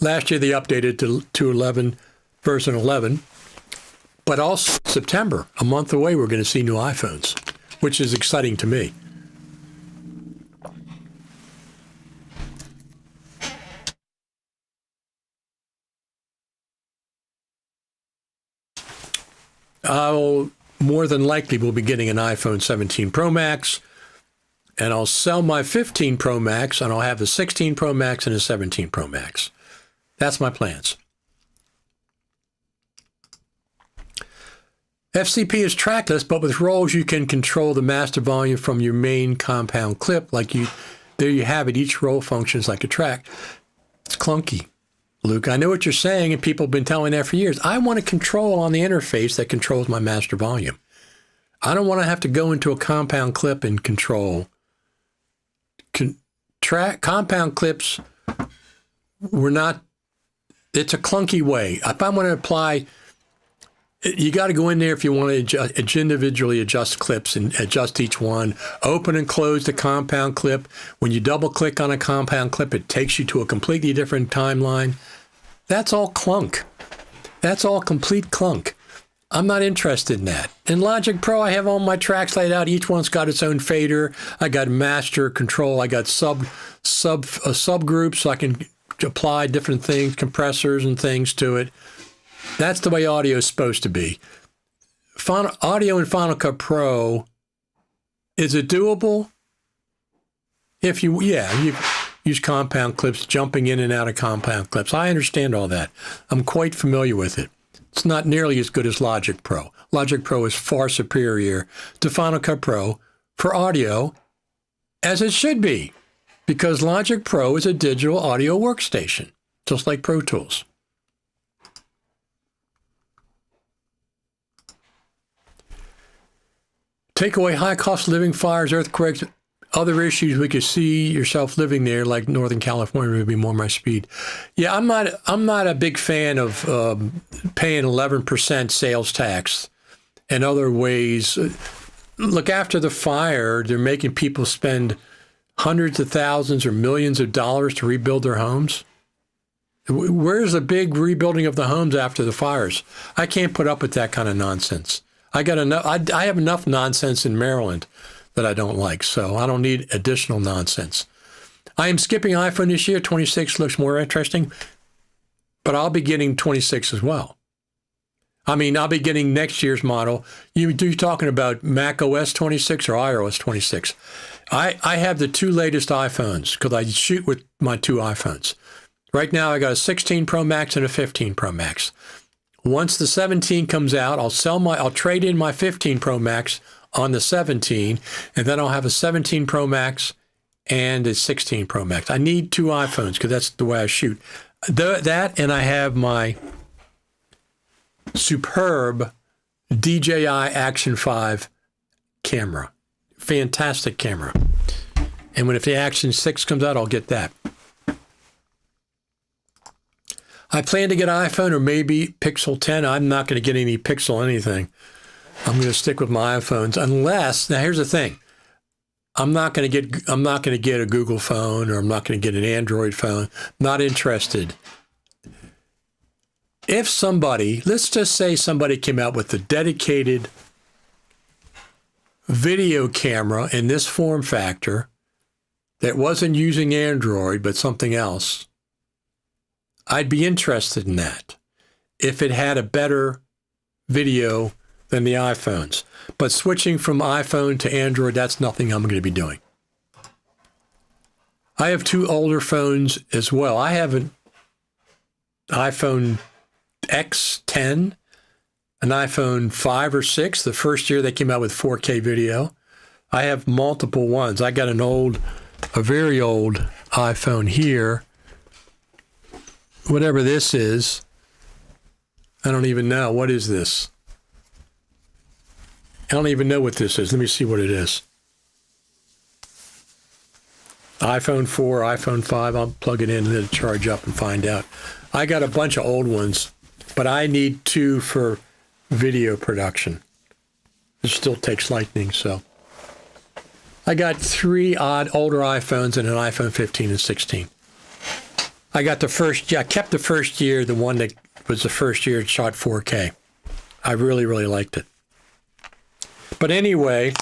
Last year, they updated to 11, version 11. But also September, a month away, we're going to see new iPhones, which is exciting to me. I'll more than likely will be getting an iPhone 17 Pro Max, and I'll sell my 15 Pro Max, and I'll have a 16 Pro Max and a 17 Pro Max. That's my plans. FCP is trackless, but with rolls you can control the master volume from your main compound clip. There you have it. Each roll functions like a track. It's clunky, Luke. I know what you're saying, and people have been telling that for years. I want a control on the interface that controls my master volume. I don't want to have to go into a compound clip and control. Compound clips were not, it's a clunky way. If I want to apply, you got to go in there if you want to individually adjust clips and adjust each one. Open and close the compound clip. When you double click on a compound clip, it takes you to a completely different timeline. That's all clunk. That's all complete clunk. I'm not interested in that. In Logic Pro, I have all my tracks laid out. Each one's got its own fader. I got master control. I got subgroups, so I can apply different things, compressors and things to it. That's the way audio is supposed to be. Audio in Final Cut Pro, is it doable? If you use compound clips, jumping in and out of compound clips. I understand all that. I'm quite familiar with it. It's not nearly as good as Logic Pro. Logic Pro is far superior to Final Cut Pro for audio, as it should be, because Logic Pro is a digital audio workstation, just like Pro Tools. Take away high cost of living, fires, earthquakes, other issues we could see yourself living there, like Northern California would be more my speed. Yeah, I'm not a big fan of paying 11% sales tax and other ways. Look, after the fire, they're making people spend hundreds of thousands or millions of dollars to rebuild their homes. Where's the big rebuilding of the homes after the fires? I can't put up with that kind of nonsense. I have enough nonsense in Maryland that I don't like, so I don't need additional nonsense. I am skipping iPhone this year. 26 looks more interesting, but I'll be getting 26 as well. I mean, I'll be getting next year's model. You're talking about Mac OS 26 or iOS 26? I have the two latest iPhones because I shoot with my two iPhones. Right now, I got a 16 Pro Max and a 15 Pro Max. Once the 17 comes out, I'll trade in my 15 Pro Max on the 17, and then I'll have a 17 Pro Max and a 16 Pro Max. I need two iPhones because that's the way I shoot. That, and I have my superb DJI Action 5 camera. Fantastic camera. And if the Action 6 comes out, I'll get that. I plan to get an iPhone or maybe Pixel 10. I'm not going to get any Pixel anything. I'm going to stick with my iPhones unless, now here's the thing. I'm not going to get a Google phone, or I'm not going to get an Android phone. Not interested. If somebody, let's just say somebody came out with a dedicated video camera in this form factor that wasn't using Android but something else, I'd be interested in that if it had a better video than the iPhones. But switching from iPhone to Android, that's nothing I'm going to be doing. I have two older phones as well. I have an iPhone X10, an iPhone 5 or 6, the first year they came out with 4K video. I have multiple ones. I got a very old iPhone here. Whatever this is, I don't even know. What is this? I don't even know what this is. Let me see what it is. iPhone 4, iPhone 5. I'll plug it in and it'll charge up and find out. I got a bunch of old ones, but I need two for video production. It still takes lightning, so. I got three older iPhones and an iPhone 15 and 16. I kept the first year, the one that was the first year it shot 4K. I really, really liked it. But anyway,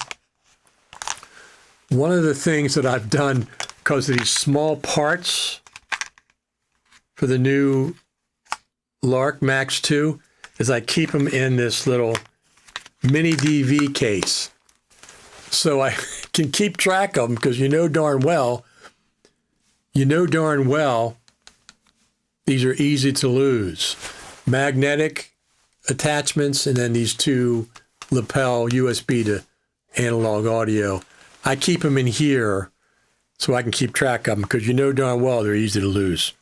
one of the things that I've done because of these small parts for the new Lark Max 2 is I keep them in this little mini DV case. So I can keep track of them because you know darn well, these are easy to lose. Magnetic attachments and then these two lapel USB to analog audio. I keep them in here so I can keep track of them because you know darn well they're easy to lose.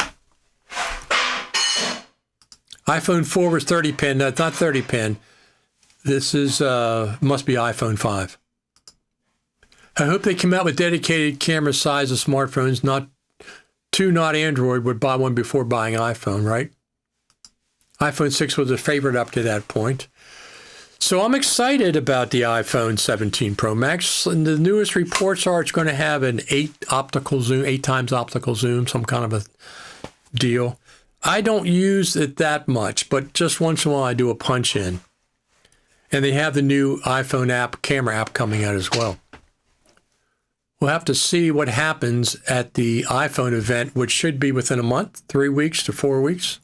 iPhone 4 was 30 pin. No, it's not 30 pin. This is must be iPhone 5. I hope they come out with dedicated camera size of smartphones, not Android, would buy one before buying iPhone, right? iPhone 6 was a favorite up to that point. So I'm excited about the iPhone 17 Pro Max. And the newest reports are it's going to have an 8 times optical zoom, some kind of a deal. I don't use it that much, but just once in a while I do a punch in. And they have the new iPhone app, camera app coming out as well. We'll have to see what happens at the iPhone event, which should be within a month, 3 weeks to 4 weeks.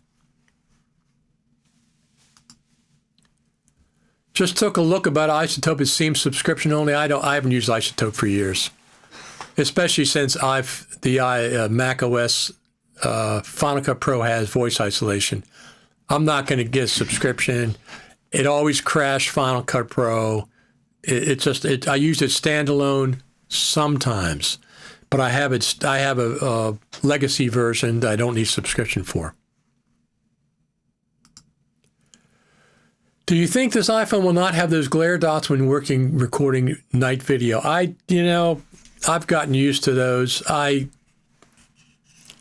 Just took a look about Isotope. It seems subscription only. I haven't used Isotope for years, especially since the Mac OS Final Cut Pro has voice isolation. I'm not going to get a subscription. It always crashed Final Cut Pro. I use it standalone sometimes, but I have a legacy version that I don't need subscription for. Do you think this iPhone will not have those glare dots when recording night video? I've gotten used to those. I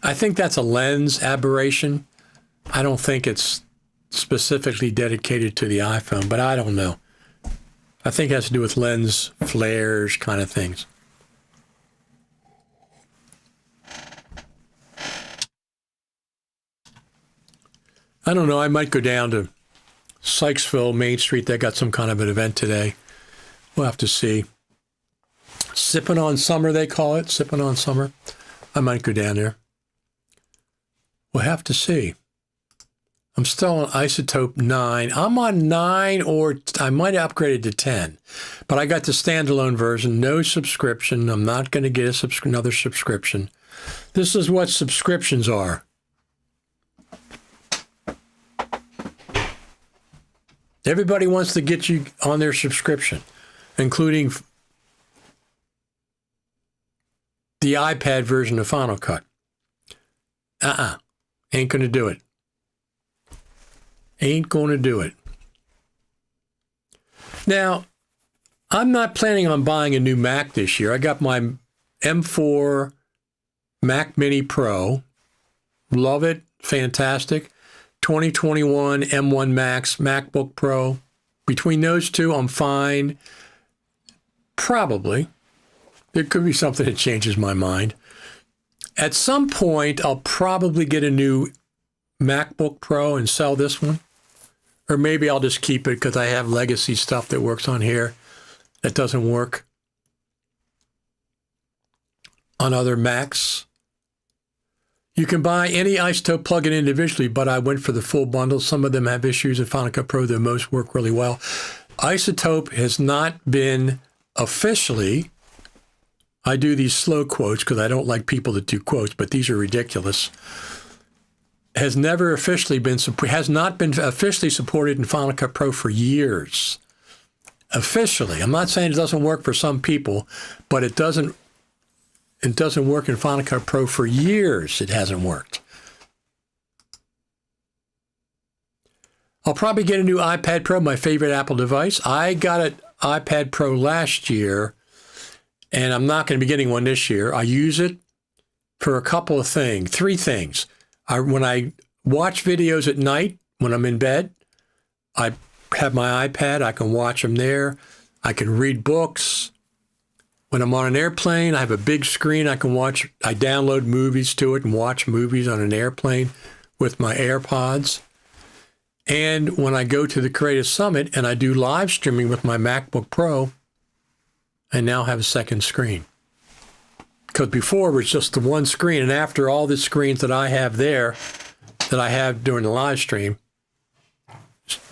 think that's a lens aberration. I don't think it's specifically dedicated to the iPhone, but I don't know. I think it has to do with lens flares kind of things. I don't know. I might go down to Sykesville, Main Street. They got some kind of an event today. We'll have to see. Sipping on summer, they call it. Sipping on summer. I might go down there. We'll have to see. I'm still on Isotope 9. I'm on 9, or I might have upgraded to 10. But I got the standalone version, no subscription. I'm not going to get another subscription. This is what subscriptions are. Everybody wants to get you on their subscription, including the iPad version of Final Cut. Ain't going to do it. Ain't going to do it. Now, I'm not planning on buying a new Mac this year. I got my M4 Mac Mini Pro. Love it. Fantastic. 2021 M1 Max MacBook Pro. Between those two, I'm fine. Probably. There could be something that changes my mind. At some point, I'll probably get a new MacBook Pro and sell this one. Or maybe I'll just keep it because I have legacy stuff that works on here that doesn't work on other Macs. You can buy any Isotope plugin individually, but I went for the full bundle. Some of them have issues in Final Cut Pro. The most work really well. Isotope has not been officially, I do these slow quotes because I don't like people that do quotes, but these are ridiculous. Has not been officially supported in Final Cut Pro for years. Officially. I'm not saying it doesn't work for some people, but it doesn't work in Final Cut Pro for years. It hasn't worked. I'll probably get a new iPad Pro, my favorite Apple device. I got an iPad Pro last year, and I'm not going to be getting one this year. I use it for a couple of things, 3 things. When I watch videos at night, when I'm in bed, I have my iPad. I can watch them there. I can read books. When I'm on an airplane, I have a big screen I download movies to it and watch movies on an airplane with my AirPods. And when I go to the Creative Summit and I do live streaming with my MacBook Pro, I now have a second screen. Because before it was just the one screen, and after all the screens that I have there, that I have during the live stream,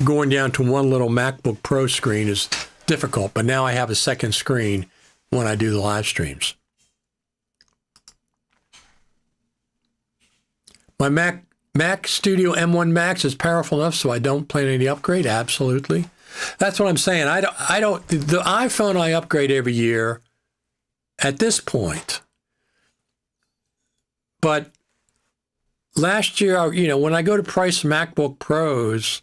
going down to one little MacBook Pro screen is difficult. But now I have a second screen when I do the live streams. My Mac Studio M1 Max is powerful enough so I don't plan any upgrade. Absolutely. That's what I'm saying. The iPhone I upgrade every year at this point. But last year, when I go to price MacBook Pros,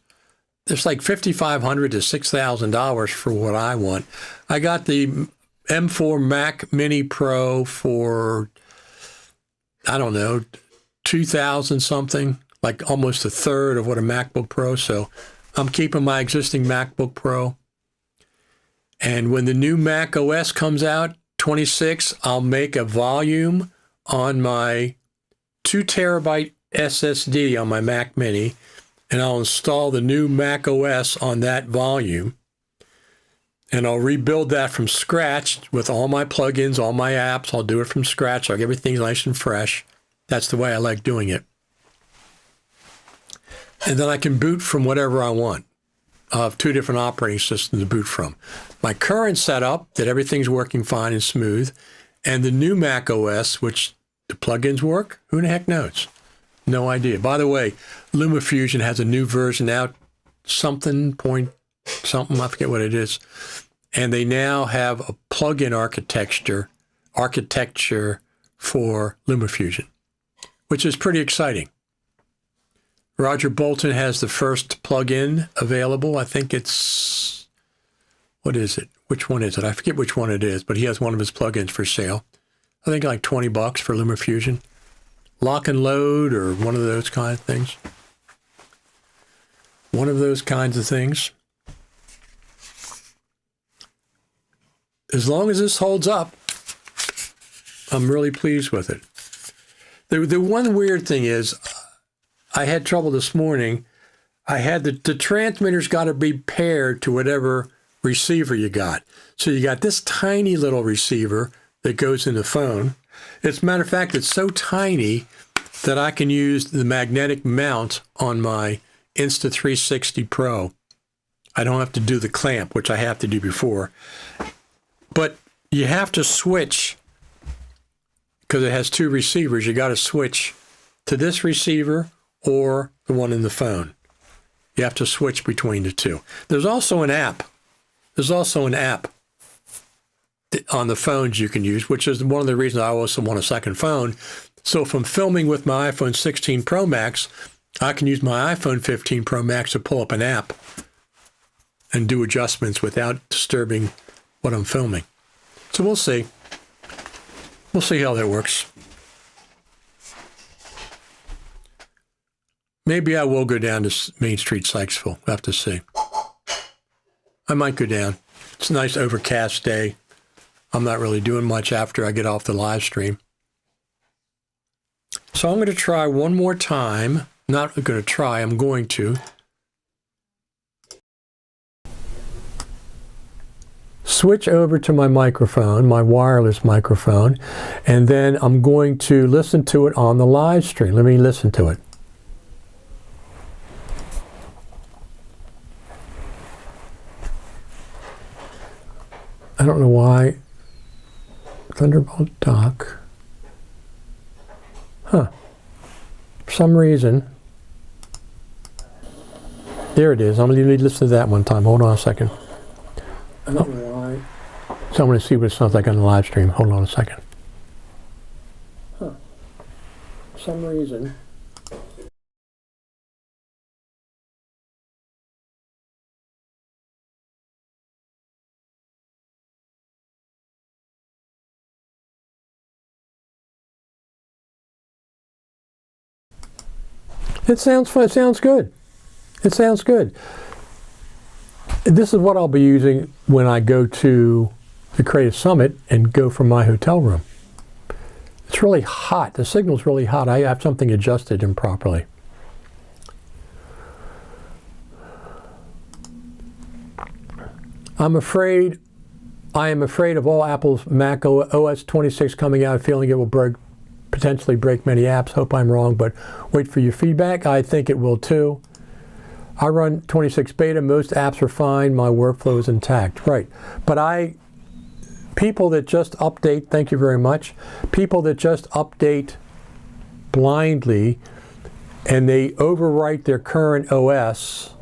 it's like $5,500 to $6,000 for what I want. I got the M4 Mac Mini Pro for, I don't know, $2,000 something, like almost a third of what a MacBook Pro. So I'm keeping my existing MacBook Pro. And when the new Mac OS comes out, 26, I'll make a volume on my 2 terabyte SSD on my Mac Mini, and I'll install the new Mac OS on that volume. and I'll rebuild that from scratch with all my plugins, all my apps. I'll do it from scratch. I'll get everything nice and fresh. That's the way I like doing it. And then I can boot from whatever I want. I have 2 different operating systems to boot from. My current setup, that everything's working fine and smooth, and the new Mac OS, which the plugins work, who the heck knows? No idea. By the way, LumaFusion has a new version out, something, I forget what it is. And they now have a plugin architecture for LumaFusion, which is pretty exciting. Roger Bolton has the first plugin available. I think it's, what is it? Which one is it? I forget which one it is, but he has one of his plugins for sale. I think like $20 for LumaFusion. Lock and load or one of those kind of things. One of those kinds of things. As long as this holds up, I'm really pleased with it. The one weird thing is, I had trouble this morning. I had the transmitter's got to be paired to whatever receiver you got. So you got this tiny little receiver that goes in the phone. As a matter of fact, it's so tiny that I can use the magnetic mount on my Insta360 Pro. I don't have to do the clamp, which I have to do before. But you have to switch, because it has 2 receivers. You got to switch to this receiver or the one in the phone. You have to switch between the 2. There's also an app. There's also an app on the phones you can use, which is one of the reasons I also want a second phone. So if I'm filming with my iPhone 16 Pro Max, I can use my iPhone 15 Pro Max to pull up an app and do adjustments without disturbing what I'm filming. So we'll see. We'll see how that works. Maybe I will go down to Main Street, Sykesville. We'll have to see. I might go down. It's a nice overcast day. I'm not really doing much after I get off the live stream. So I'm going to try one more time. Not going to try, I'm going to. Switch over to my microphone, my wireless microphone, and then I'm going to listen to it on the live stream. Let me listen to it. I don't know why. Thunderbolt dock. For some reason. There it is. I'm going to listen to that one time. Hold on a second. I don't know why. So I'm going to see what it sounds like on the live stream. Hold on a second. For some reason. It sounds fun. It sounds good. It sounds good. This is what I'll be using when I go to the Creative Summit and go from my hotel room. It's really hot. The signal's really hot. I have something adjusted improperly. I am afraid of all Apple's Mac OS 26 coming out, feeling it will potentially break many apps. Hope I'm wrong, but wait for your feedback. I think it will too. I run 26 beta. Most apps are fine. My workflow is intact. Right. But people that just update, thank you very much. People that just update blindly and they overwrite their current OS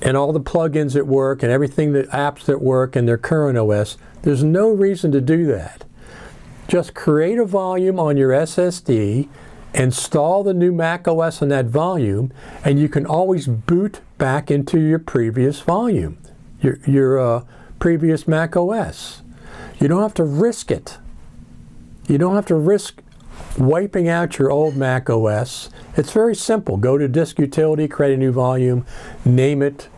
and all the plugins that work and everything, the apps that work in their current OS, there's no reason to do that. Just create a volume on your SSD, install the new Mac OS on that volume, and you can always boot back into your previous volume, your previous Mac OS. You don't have to risk it. You don't have to risk wiping out your old Mac OS. It's very simple. Go to Disk Utility, create a new volume, name it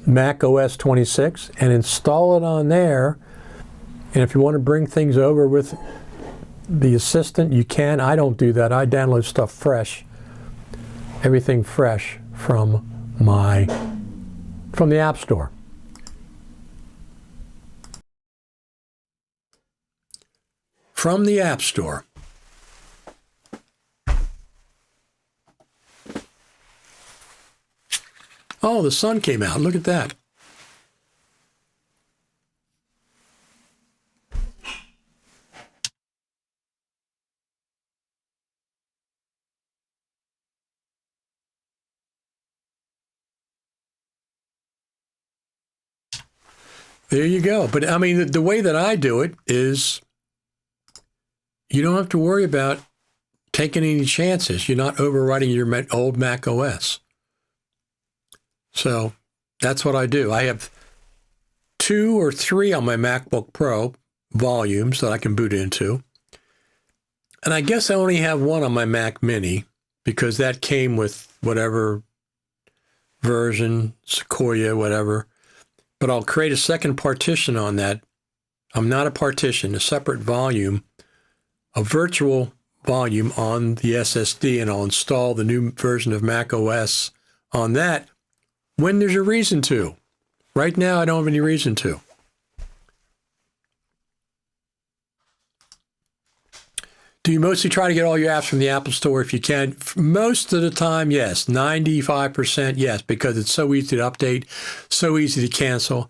Mac OS 26, and install it on there. And if you want to bring things over with the assistant, you can. I don't do that. I download stuff fresh, everything fresh from the App Store. from the App Store. Oh, the sun came out. Look at that. There you go. But I mean, the way that I do it is you don't have to worry about taking any chances. You're not overwriting your old Mac OS. So that's what I do. I have 2 or 3 on my MacBook Pro volumes that I can boot into. And I guess I only have 1 on my Mac Mini because that came with whatever version, Sequoia, whatever. But I'll create a second partition on that. I'm not a partition, a separate volume, a virtual volume on the SSD, and I'll install the new version of Mac OS on that when there's a reason to. Right now, I don't have any reason to. Do you mostly try to get all your apps from the Apple Store if you can? Most of the time, yes. 95%, yes, because it's so easy to update, so easy to cancel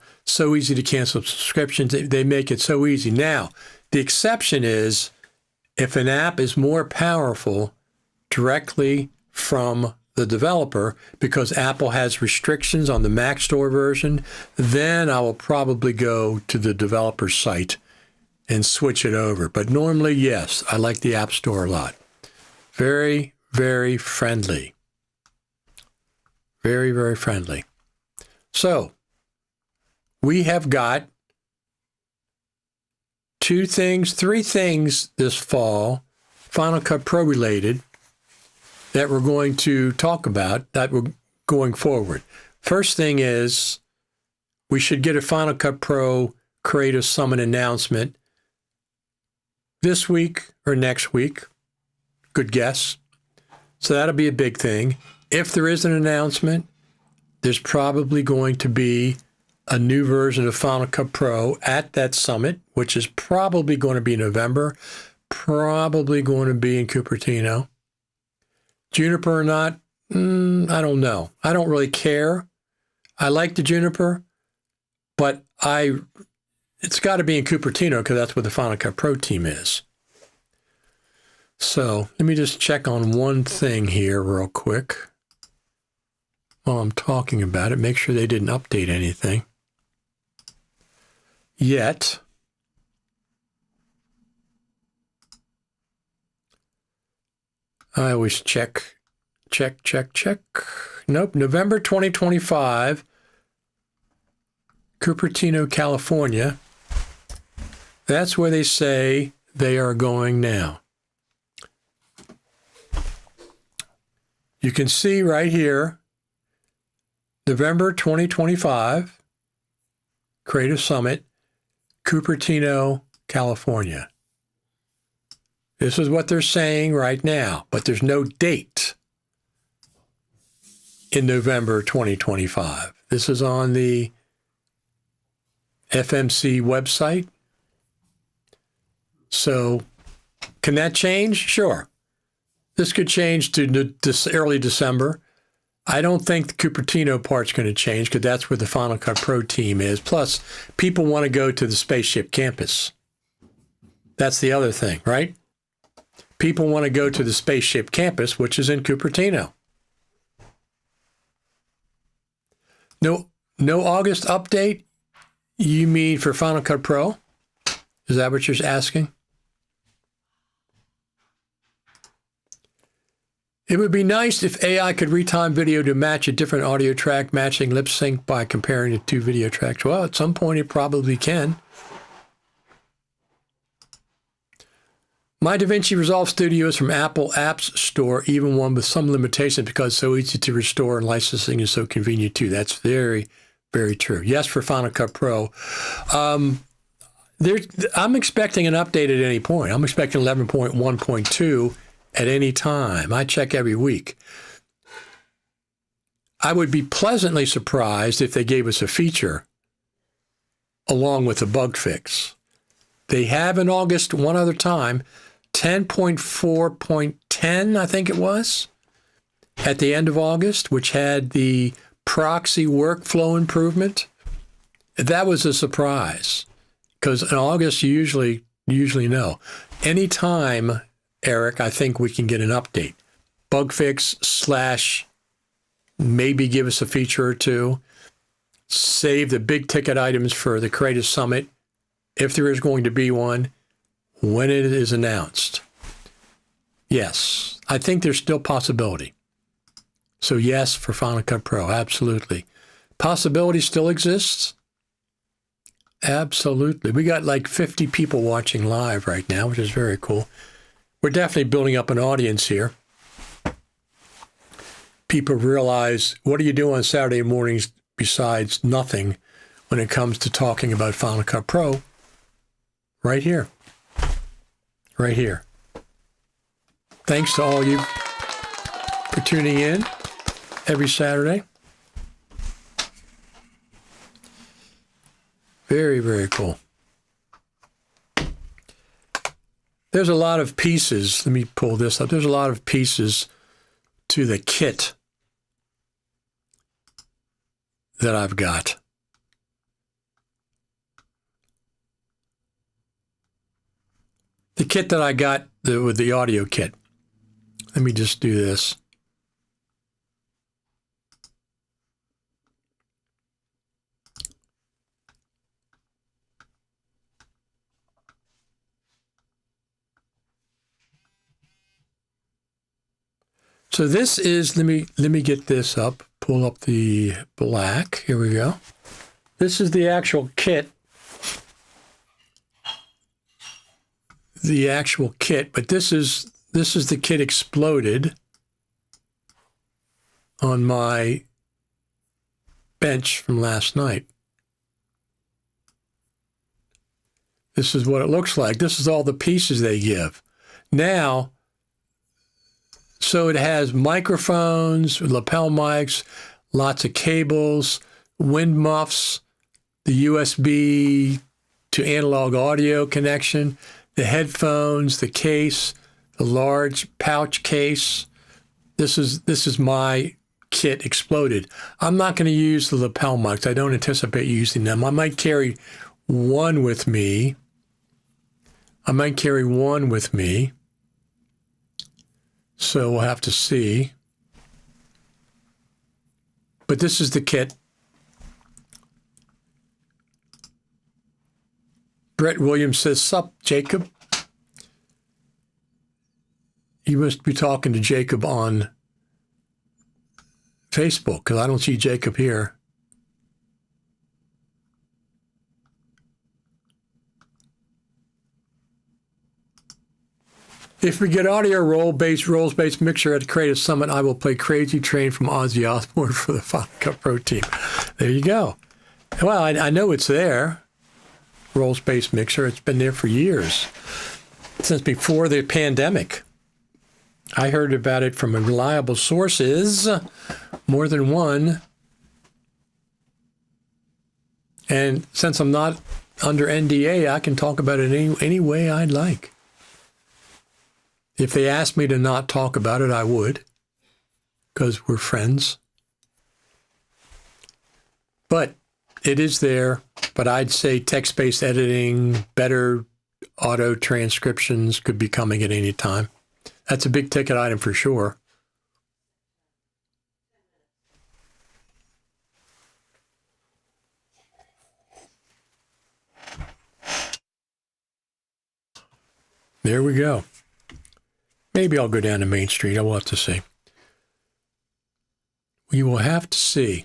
subscriptions. They make it so easy. Now, the exception is if an app is more powerful directly from the developer, because Apple has restrictions on the Mac Store version, then I will probably go to the developer site and switch it over. But normally, yes, I like the App Store a lot. Very, very friendly. Very, very friendly. So, we have got 3 things this fall, Final Cut Pro related, that we're going to talk about, that we're going forward. First thing is, we should get a Final Cut Pro Creative Summit announcement this week or next week. Good guess. So that'll be a big thing. If there is an announcement, there's probably going to be a new version of Final Cut Pro at that summit, which is probably going to be November, probably going to be in Cupertino. Juniper or not, I don't know. I don't really care. I like the Juniper, but it's got to be in Cupertino because that's where the Final Cut Pro team is. So let me just check on one thing here real quick while I'm talking about it. Make sure they didn't update anything yet. I always check. Nope, November 2025, Cupertino, California. That's where they say they are going now. You can see right here, November 2025, Creative Summit, Cupertino, California. This is what they're saying right now, but there's no date in November 2025. This is on the FMC website. So can that change? Sure. This could change to early December. I don't think the Cupertino part's going to change because that's where the Final Cut Pro team is. Plus, people want to go to the Spaceship campus. That's the other thing, right? People want to go to the Spaceship campus, which is in Cupertino. No August update? You mean for Final Cut Pro? Is that what you're asking? It would be nice if AI could retime video to match a different audio track, matching lip sync by comparing the 2 video tracks. Well, at some point it probably can. My DaVinci Resolve Studio is from Apple Apps Store, even one with some limitations because it's so easy to restore and licensing is so convenient too. That's very, very true. Yes, for Final Cut Pro. I'm expecting an update at any point. I'm expecting 11.1.2 at any time. I check every week. I would be pleasantly surprised if they gave us a feature along with a bug fix. They have in August one other time, 10.4.10, I think it was, at the end of August, which had the proxy workflow improvement. That was a surprise because in August you usually know. Anytime, Eric, I think we can get an update. Bug fix / maybe give us a feature or two. Save the big ticket items for the Creative Summit, if there is going to be one, when it is announced. Yes, I think there's still possibility. So yes, for Final Cut Pro, absolutely. Possibility still exists. Absolutely. We got like 50 people watching live right now, which is very cool. We're definitely building up an audience here. People realize, what do you do on Saturday mornings besides nothing when it comes to talking about Final Cut Pro? Right here. Right here. Thanks to all you for tuning in every Saturday. Very, very cool. There's a lot of pieces. Let me pull this up. There's a lot of pieces to the kit that I've got. The kit that I got with the audio kit. Let me just do this. So this is, let me get this up, pull up the black. Here we go. This is the actual kit. But this is the kit exploded on my bench from last night. This is what it looks like. This is all the pieces they give. Now, so it has microphones, lapel mics, lots of cables, wind muffs, the USB to analog audio connection, the headphones, the case, the large pouch case. This is my kit exploded. I'm not going to use the lapel mics. I don't anticipate using them. I might carry one with me. So we'll have to see. But this is the kit. Brett Williams says, "Sup, Jacob?" You must be talking to Jacob on Facebook, because I don't see Jacob here. If we get audio rolls-based mixer at the Creative Summit, I will play Crazy Train from Ozzy Osbourne for the Final Cut Pro team. There you go. Well, I know it's there. Rolls-based mixer. It's been there for years, since before the pandemic. I heard about it from reliable sources, more than one. And since I'm not under NDA, I can talk about it any way I'd like. If they asked me to not talk about it, I would, because we're friends. But it is there. But I'd say text-based editing, better auto transcriptions could be coming at any time. That's a big ticket item for sure. There we go. Maybe I'll go down to Main Street. I will have to see. We will have to see.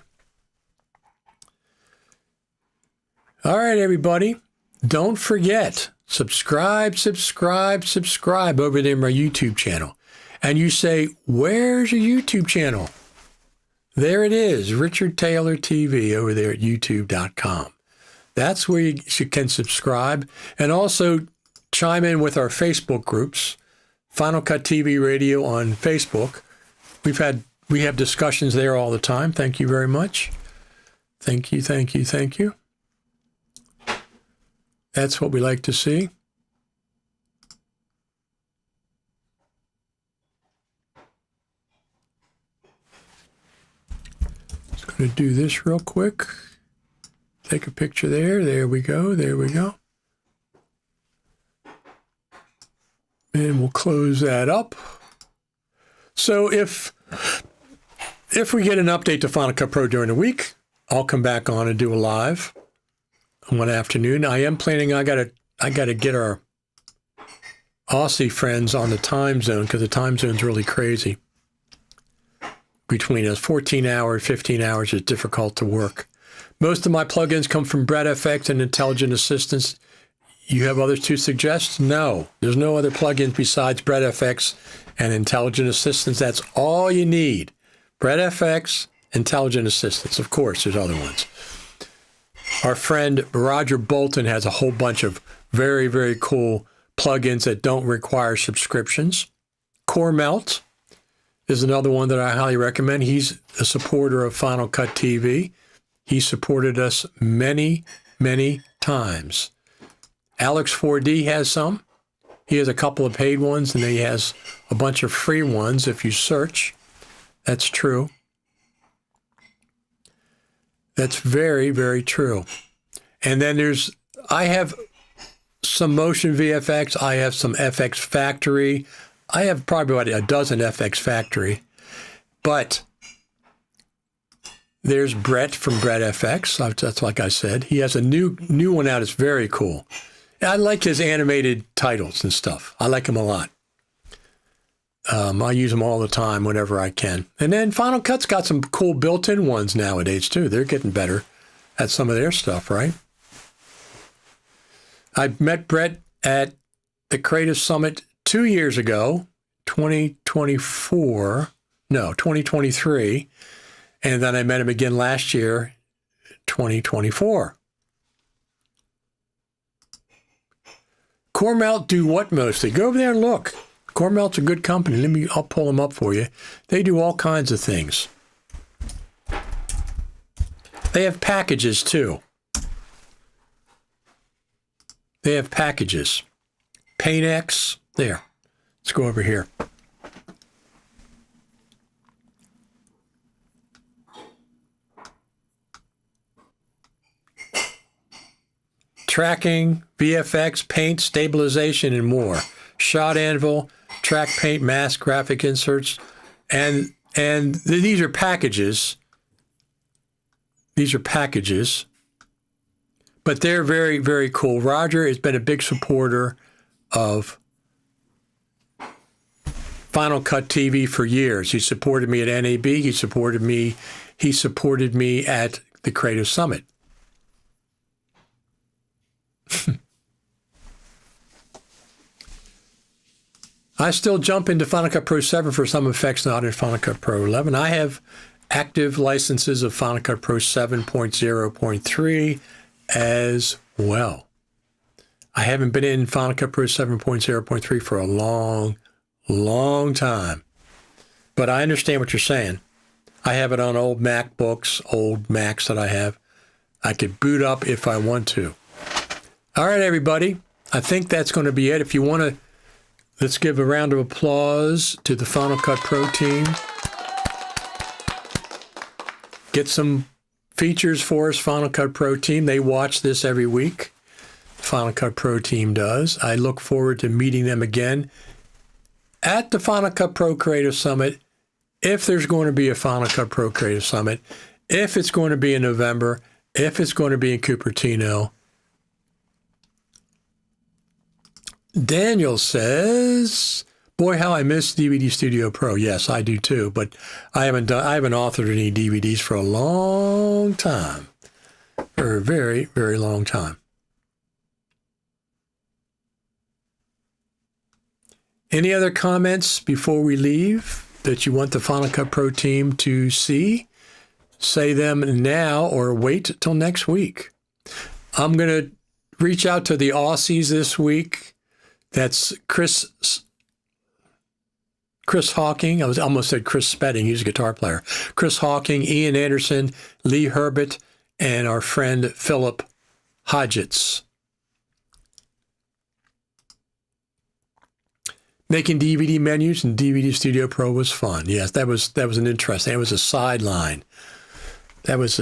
All right, everybody. Don't forget, subscribe over there in my YouTube channel. And you say, where's your YouTube channel? There it is, Richard Taylor TV over there at youtube.com. That's where you can subscribe. And also chime in with our Facebook groups. Final Cut TV Radio on Facebook. We have discussions there all the time. Thank you very much. Thank you. That's what we like to see. Just going to do this real quick. Take a picture there. There we go. There we go. And we'll close that up. So if we get an update to Final Cut Pro during the week, I'll come back on and do a live one afternoon. I am planning, I gotta get our Aussie friends on the time zone, because the time zone's really crazy between us. 14 hours, 15 hours is difficult to work. Most of my plugins come from BreadFX and Intelligent Assistants. You have others to suggest? No, there's no other plugins besides BreadFX and Intelligent Assistants. That's all you need. BreadFX, Intelligent Assistants. Of course, there's other ones. Our friend Roger Bolton has a whole bunch of very, very cool plugins that don't require subscriptions. Core Melt is another one that I highly recommend. He's a supporter of Final Cut TV. He supported us many, many times. Alex 4D has some. He has a couple of paid ones, and then he has a bunch of free ones if you search. That's true. That's very, very true. And then I have some Motion VFX. I have some FX Factory. I have probably about a dozen FX Factory. But there's Brett from BreadFX. That's like I said. He has a new one out. It's very cool. I like his animated titles and stuff. I like him a lot. I use them all the time whenever I can. And then Final Cut's got some cool built-in ones nowadays, too. They're getting better at some of their stuff, right? I met Brett at the Creative Summit 2 years ago, 2023. And then I met him again last year, 2024. Core Melt do what mostly? Go over there and look. Core Melt's a good company. I'll pull them up for you. They do all kinds of things. They have packages too. They have packages. PaintX. There. Let's go over here. Tracking, VFX, paint, stabilization, and more. Shot anvil, track paint, mask, graphic inserts, and these are packages. These are packages, but they're very, very cool. Roger has been a big supporter of Final Cut TV for years. He supported me at NAB. He supported me at the Creative Summit. I still jump into Final Cut Pro 7 for some effects not in Final Cut Pro 11. I have active licenses of Final Cut Pro 7.0.3 as well. I haven't been in Final Cut Pro 7.0.3 for a long, long time. But I understand what you're saying. I have it on old MacBooks, old Macs that I have. I could boot up if I want to. All right, everybody. I think that's going to be it. If you want to, let's give a round of applause to the Final Cut Pro team. Get some features for us, Final Cut Pro team. They watch this every week. The Final Cut Pro team does. I look forward to meeting them again at the Final Cut Pro Creative Summit, if there's going to be a Final Cut Pro Creative Summit, if it's going to be in November, if it's going to be in Cupertino. Daniel says, boy, how I miss DVD Studio Pro. Yes, I do too, but I haven't authored any DVDs for a long time. For a very, very long time. Any other comments before we leave that you want the Final Cut Pro team to see? Say them now or wait till next week. I'm going to reach out to the Aussies this week. That's Chris Hawking. I almost said Chris Spedding. He's a guitar player. Chris Hawking, Ian Anderson, Lee Herbert, and our friend Philip Hodgetts. Making DVD menus in DVD Studio Pro was fun. Yes, that was an interesting. It was a sideline. That was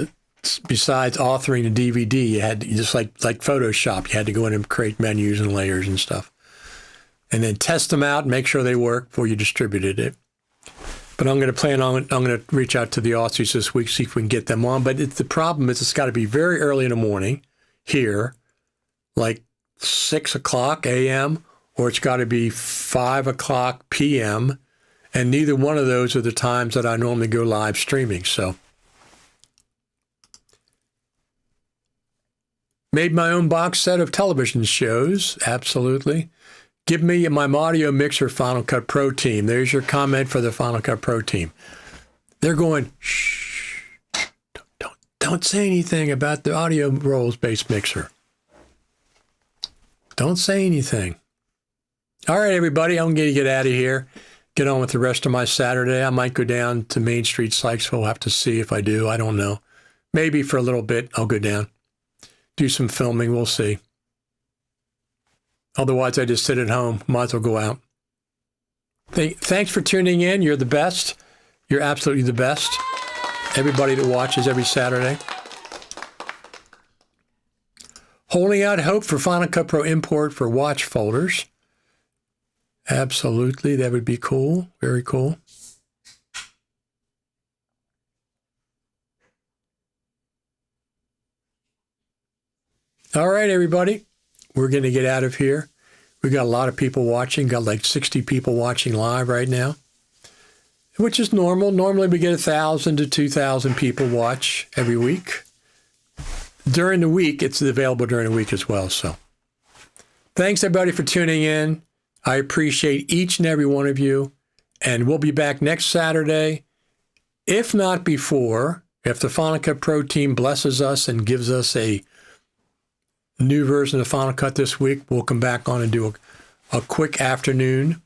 besides authoring the DVD, you had to, just like Photoshop, you had to go in and create menus and layers and stuff, and then test them out and make sure they work before you distributed it. But I'm going to reach out to the Aussies this week, see if we can get them on. But the problem is it's got to be very early in the morning here, like 6 o'clock a.m., or it's got to be 5 o'clock p.m., and neither one of those are the times that I normally go live streaming. So made my own box set of television shows, absolutely. Give me my audio mixer Final Cut Pro team. There's your comment for the Final Cut Pro team. They're going, shh, don't say anything about the audio rolls-based mixer. Don't say anything. All right, everybody, I'm going to get out of here. Get on with the rest of my Saturday. I might go down to Main Street, Sykesville. We'll have to see if I do. I don't know. Maybe for a little bit, I'll go down. Do some filming. We'll see. Otherwise, I just sit at home. Might as well go out. Thanks for tuning in. You're the best. You're absolutely the best. Everybody that watches every Saturday. Holding out hope for Final Cut Pro import for watch folders. Absolutely. That would be cool. Very cool. All right, everybody. We're going to get out of here. We got a lot of people watching. Got like 60 people watching live right now, which is normal. Normally we get 1,000 to 2,000 people watch every week. During the week, it's available during the week as well. So thanks, everybody, for tuning in. I appreciate each and every one of you. And we'll be back next Saturday, if not before, if the Final Cut Pro team blesses us and gives us a new version of Final Cut this week. We'll come back on and do a quick afternoon.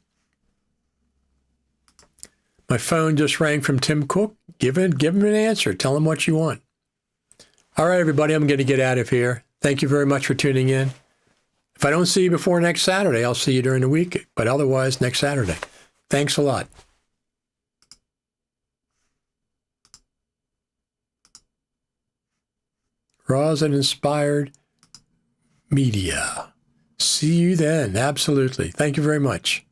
My phone just rang from Tim Cook. Give him an answer. Tell him what you want. All right, everybody, I'm going to get out of here. Thank you very much for tuning in. If I don't see you before next Saturday, I'll see you during the week. But otherwise, next Saturday. Thanks a lot. Raws and Inspired Media. See you then. Absolutely. Thank you very much.